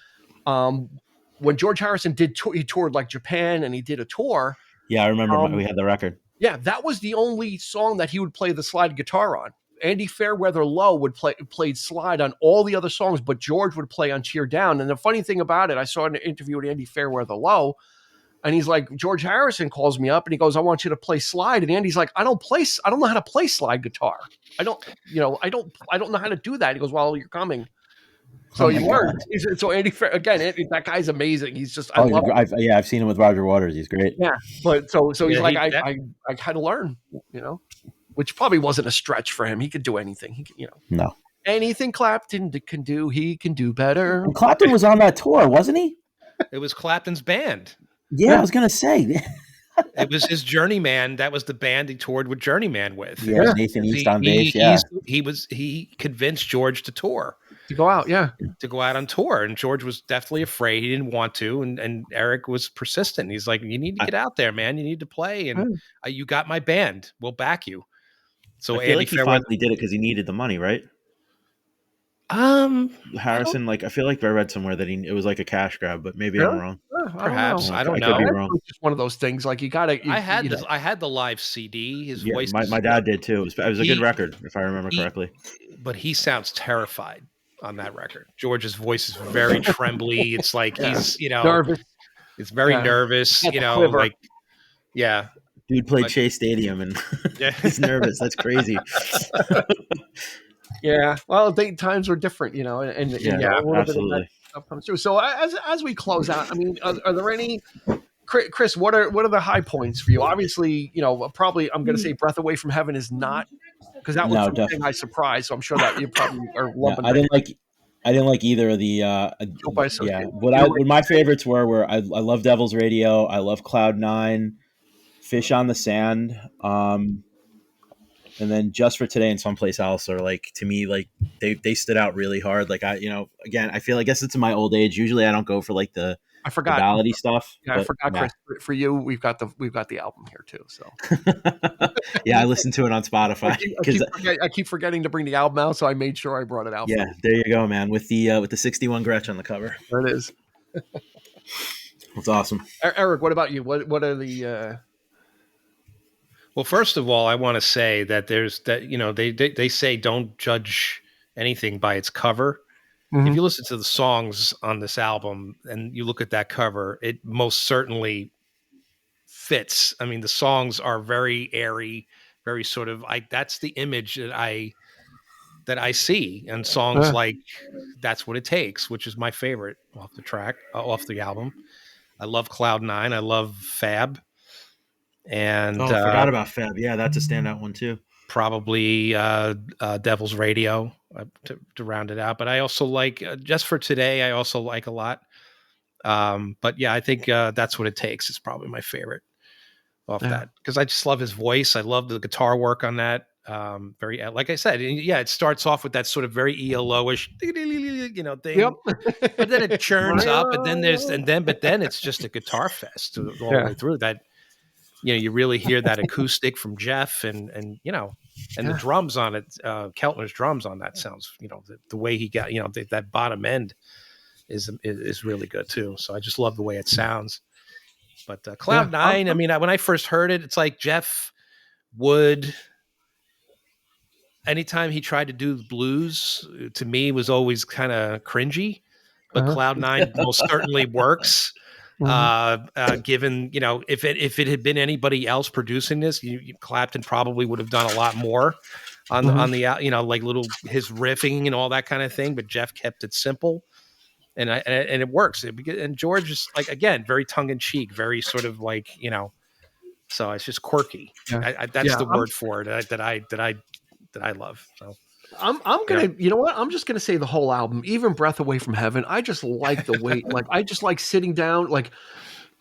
when George Harrison he toured like Japan, and he did a tour. Yeah, I remember we had the record. Yeah, that was the only song that he would play the slide guitar on. Andy Fairweather Lowe played slide on all the other songs, but George would play on Cheer Down. And the funny thing about it, I saw an interview with Andy Fairweather Lowe, and he's like, George Harrison calls me up and he goes, "I want you to play slide." And Andy's like, I don't know how to play slide guitar. I don't know how to do that. He goes, "Well, you're coming." So you learned. So Andy, again, that guy's amazing. He's just, I love him. I've seen him with Roger Waters. He's great. Yeah, but so he's like, I had to learn, which probably wasn't a stretch for him. He could do anything. He could, No. Anything Clapton can do, he can do better. And Clapton was on that tour, wasn't he? It was Clapton's band. Yeah, I was gonna say. It was his Journeyman. That was the band he toured with Journeyman with. Yeah, Nathan East on bass. Yeah, he convinced George to tour. to go out. Yeah. to go out on tour. And George was definitely afraid. He didn't want to. And Eric was persistent. He's like, you need to get out there, man. You need to play. And you got my band. We'll back you. So I feel Andy like he Fairweather, finally did it because he needed the money, right? Harrison, like I feel like I read somewhere that it was like a cash grab, but maybe I'm Really? wrong. perhaps. I don't I know. could be wrong. It's just one of those things. Like you gotta. I had the live CD. His Yeah, voice, my dad did too. It was a good record, if I remember correctly. But he sounds terrified on that record. George's voice is very trembly. It's like he's nervous. It's very nervous. Quiver. Like Dude played Shea Stadium and he's nervous. That's crazy. Yeah. Well, times were different, and absolutely. Stuff comes through. So as we close out, I mean, are there any, Chris? What are the high points for you? Obviously, probably I'm going to say "Breath Away from Heaven" is not, because that was something I surprised. So I'm sure that you probably are lumping. I didn't like either of the. What my favorites were I love Devil's Radio. I love Cloud 9, Fish on the Sand. And then Just for Today and Someplace Else are like, to me, like they stood out really hard. Like again, I feel, I guess it's in my old age. Usually I don't go for like the ballady stuff. Yeah, I forgot, Chris. For you, we've got the album here too. So yeah, I listened to it on Spotify. I keep forgetting to bring the album out, so I made sure I brought it out. Yeah, there you go, man. With the 61 Gretsch on the cover. There it is. That's awesome. Eric, what about you? What are the Well, first of all, I want to say that they say don't judge anything by its cover. Mm-hmm. If you listen to the songs on this album and you look at that cover, it most certainly fits. I mean, the songs are very airy, very sort of that's the image that I see. And songs like That's What It Takes, which is my favorite off the album. I love Cloud 9. I love Fab. And I forgot about Fab. Yeah, that's a standout one too. Probably Devil's Radio to round it out. But I also like Just for Today. I also like a lot. But yeah, I think That's What It Takes is probably my favorite off that, because I just love his voice. I love the guitar work on that. Very, like I said, it starts off with that sort of very ELO-ish, thing. Yep. But then it churns up, and then it's just a guitar fest all the way through that. You really hear that acoustic from Jeff and the drums on it, Keltner's drums on that sounds, the way he got, that bottom end is really good too. So I just love the way it sounds. But Cloud 9, I mean, when I first heard it, it's like Jeff would, anytime he tried to do the blues, to me was always kind of cringy, but Cloud 9 most certainly works. Given, if it had been anybody else producing this, Clapton probably would have done a lot more on the like little his riffing and all that kind of thing. But Jeff kept it simple, and it works. And George is, like, again, very tongue in cheek, very sort of like, so it's just quirky. Yeah. That's the word for it that I love. So. I'm gonna, you know what? I'm just gonna say the whole album, even Breath Away from Heaven. I just like the way, like, I just like sitting down. Like,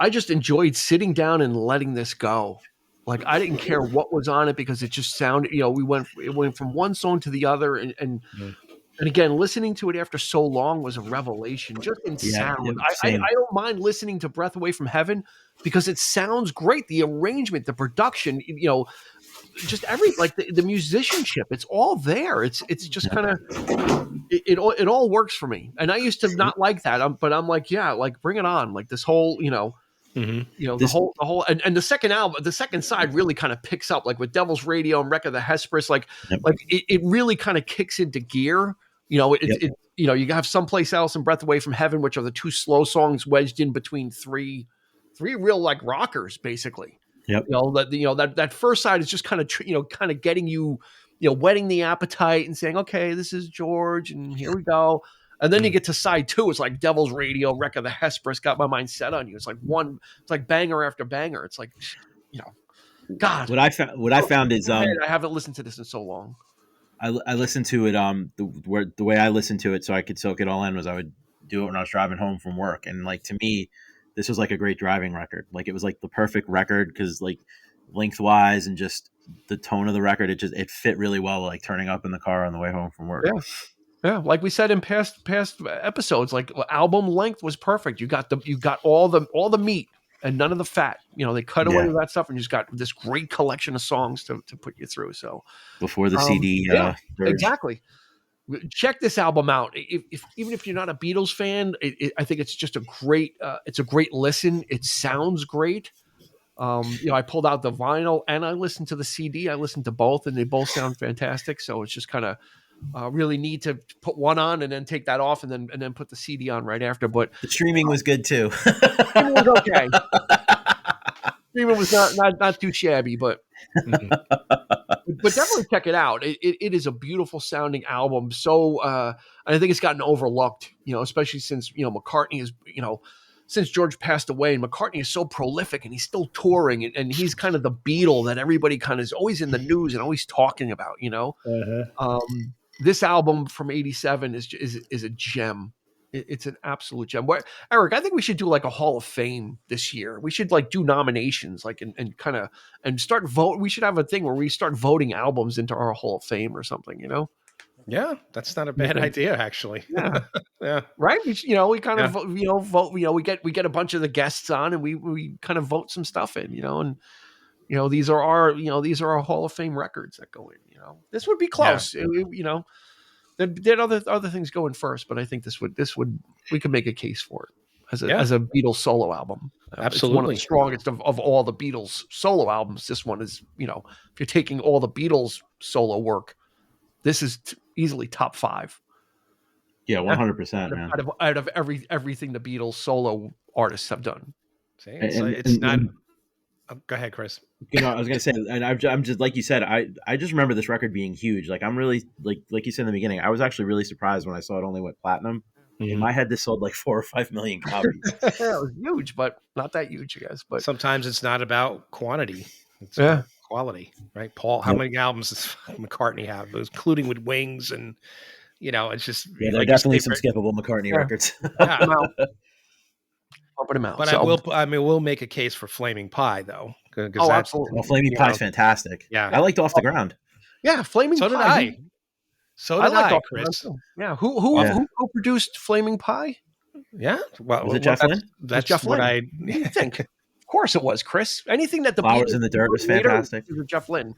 I just enjoyed sitting down and letting this go. Like, I didn't care what was on it because it just sounded, it went from one song to the other, and again, listening to it after so long was a revelation, just in sound. I don't mind listening to Breath Away from Heaven because it sounds great. The arrangement, the production, just the musicianship, it's all there. It's just kind of it all works for me. And I used to not like that, but I'm like, yeah, like, bring it on. Like, this whole, the whole and the second album, the second side really kind of picks up, like with Devil's Radio and Wreck of the Hesperus, like it really kind of kicks into gear. You have Someplace Else and Breath Away from Heaven, which are the two slow songs wedged in between three real, like, rockers, basically. Yep. That first side is just kind of getting you, whetting the appetite and saying, okay, this is George, and here we go. And then you get to side two. It's like Devil's Radio, Wreck of the Hesperus, Got My Mind Set on You. It's like banger after banger. It's like, God. What I found is I haven't listened to this in so long. I listened to it the way I listened to it so I could soak it all in was I would do it when I was driving home from work, and, like, to me, this was like a great driving record. Like, it was like the perfect record because, like, lengthwise and just the tone of the record, it fit really well, like turning up in the car on the way home from work. Yeah, like we said in past episodes, like album length was perfect. You got all the meat and none of the fat. They cut away Yeah. that stuff, and you just got this great collection of songs to put you through. So Before the CD yeah, surge. exactly. Check this album out. Even if you're not a Beatles fan, I think it's just a great listen. It sounds great. I pulled out the vinyl and I listened to the CD. I listened to both, and they both sound fantastic. So it's just kind of really neat to put one on and then take that off, and then put the CD on right after. But The streaming was good too. streaming was okay. Streaming was not too shabby, but definitely check it out. It is a beautiful sounding album. So I think it's gotten overlooked, especially since McCartney is since George passed away, and McCartney is so prolific and he's still touring, and he's kind of the Beatle that everybody kind of is always in the news and always talking about. This album from '87 is a gem. It's an absolute gem. Eric, I think we should do like a Hall of Fame this year. We should like do nominations, like and kind of start vote. We should have a thing where we start voting albums into our Hall of Fame or something. Yeah, that's not a bad idea, actually. Yeah, yeah. Right. We kind of vote. We get a bunch of the guests on, and we kind of vote some stuff in. And these are our Hall of Fame records that go in. This would be close. Yeah. There other things going first, but I think this would we could make a case for it as a Beatles solo album. Absolutely, it's one of the strongest of all the Beatles solo albums. This one is, if you're taking all the Beatles solo work, this is easily top 5. Yeah, 100%, man. Out of everything the Beatles solo artists have done. See, it's not. Go ahead, Chris. I was gonna say, and I'm just like you said. I just remember this record being huge. Like I'm really like you said in the beginning. I was actually really surprised when I saw it only went platinum. Mm-hmm. In my head, this sold like 4 or 5 million copies. Yeah, it was huge, but not that huge, I guess. But sometimes it's not about quantity; it's about quality, right? Paul, how many albums does McCartney have, including with Wings and? It's just there are definitely some skippable McCartney records. Pumping them out. But we'll make a case for Flaming Pie though. Absolutely. Well, Flaming Pie's fantastic. Yeah, I liked Off the Ground. Yeah, Flaming Pie. So did I. So did I, Chris. Yeah, who produced Flaming Pie? Yeah, well, was it Jeff Lynne? That's Jeff what Lynne. What do you think? Of course it was, Chris. Anything that the Flowers in the Dirt was fantastic. Was Jeff Lynne.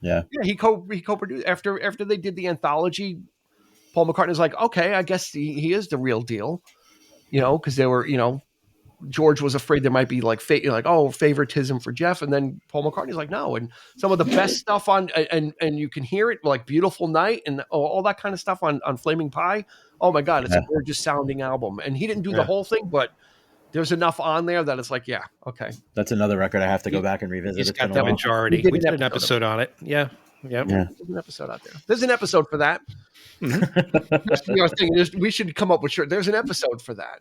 Yeah, he co-produced after they did the anthology. Paul McCartney's like, okay, I guess he is the real deal, because they were, George was afraid there might be like favoritism for Jeff, and then Paul McCartney's like, no, and some of the best stuff on and you can hear it like Beautiful Night and all that kind of stuff on Flaming Pie. Oh my God, it's a gorgeous sounding album, and he didn't do the whole thing, but there's enough on there that it's like, yeah, okay. That's another record I have to go back and revisit. He's got the majority. We did an episode on it. Yeah. There's an episode out there. There's an episode for that. Mm-hmm. We should come up with there's an episode for that.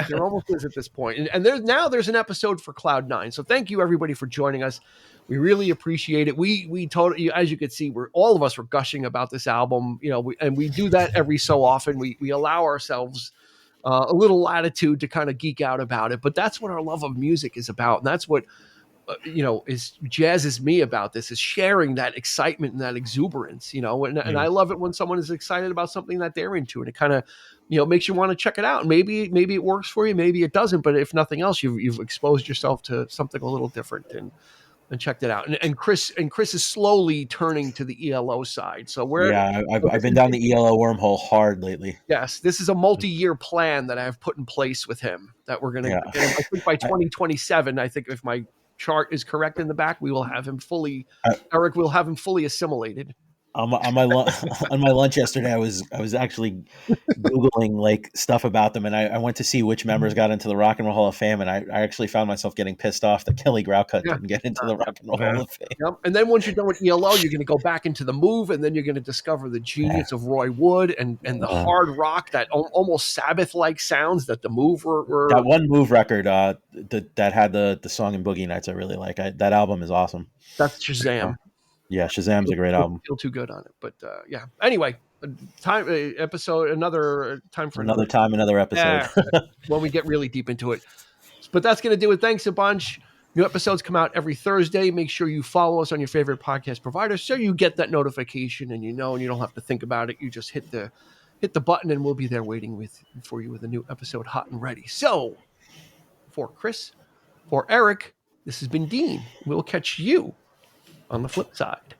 There almost is at this point. And there's an episode for Cloud 9. So thank you everybody for joining us. We really appreciate it. We totally, as you can see, all of us were gushing about this album, and we do that every so often. We allow ourselves a little latitude to kind of geek out about it, but that's what our love of music is about. And that's what jazzes me about this, is sharing that excitement and that exuberance, and I love it when someone is excited about something that they're into, and it kind of, makes you want to check it out. And maybe it works for you, maybe it doesn't, but if nothing else, you've exposed yourself to something a little different and checked it out. And Chris is slowly turning to the ELO side. So I've been down the ELO wormhole hard lately. Yes, this is a multi-year plan that I have put in place with him that we're going to, I think by 2027, I think if my chart is correct in the back, we will have him fully, Eric will have him fully assimilated. On my lunch yesterday, I was actually Googling like stuff about them, and I went to see which members got into the Rock and Roll Hall of Fame, and I actually found myself getting pissed off that Kelly Graucut didn't get into the Rock and Roll Hall of Fame. Yep. And then once you're done with ELO, you're going to go back into the Move, and then you're going to discover the genius of Roy Wood and the hard rock, that almost Sabbath-like sounds that the Move were. That one Move record that had the song in Boogie Nights I really like. That album is awesome. That's Shazam. Yeah, Shazam's a great album. I feel too good on it, but yeah. Anyway, another time for another episode. When we get really deep into it. But that's going to do it. Thanks a bunch. New episodes come out every Thursday. Make sure you follow us on your favorite podcast provider so you get that notification and you don't have to think about it. You just hit the button and we'll be there waiting for you with a new episode hot and ready. So for Chris, for Eric, this has been Dean. We'll catch you on the flip side.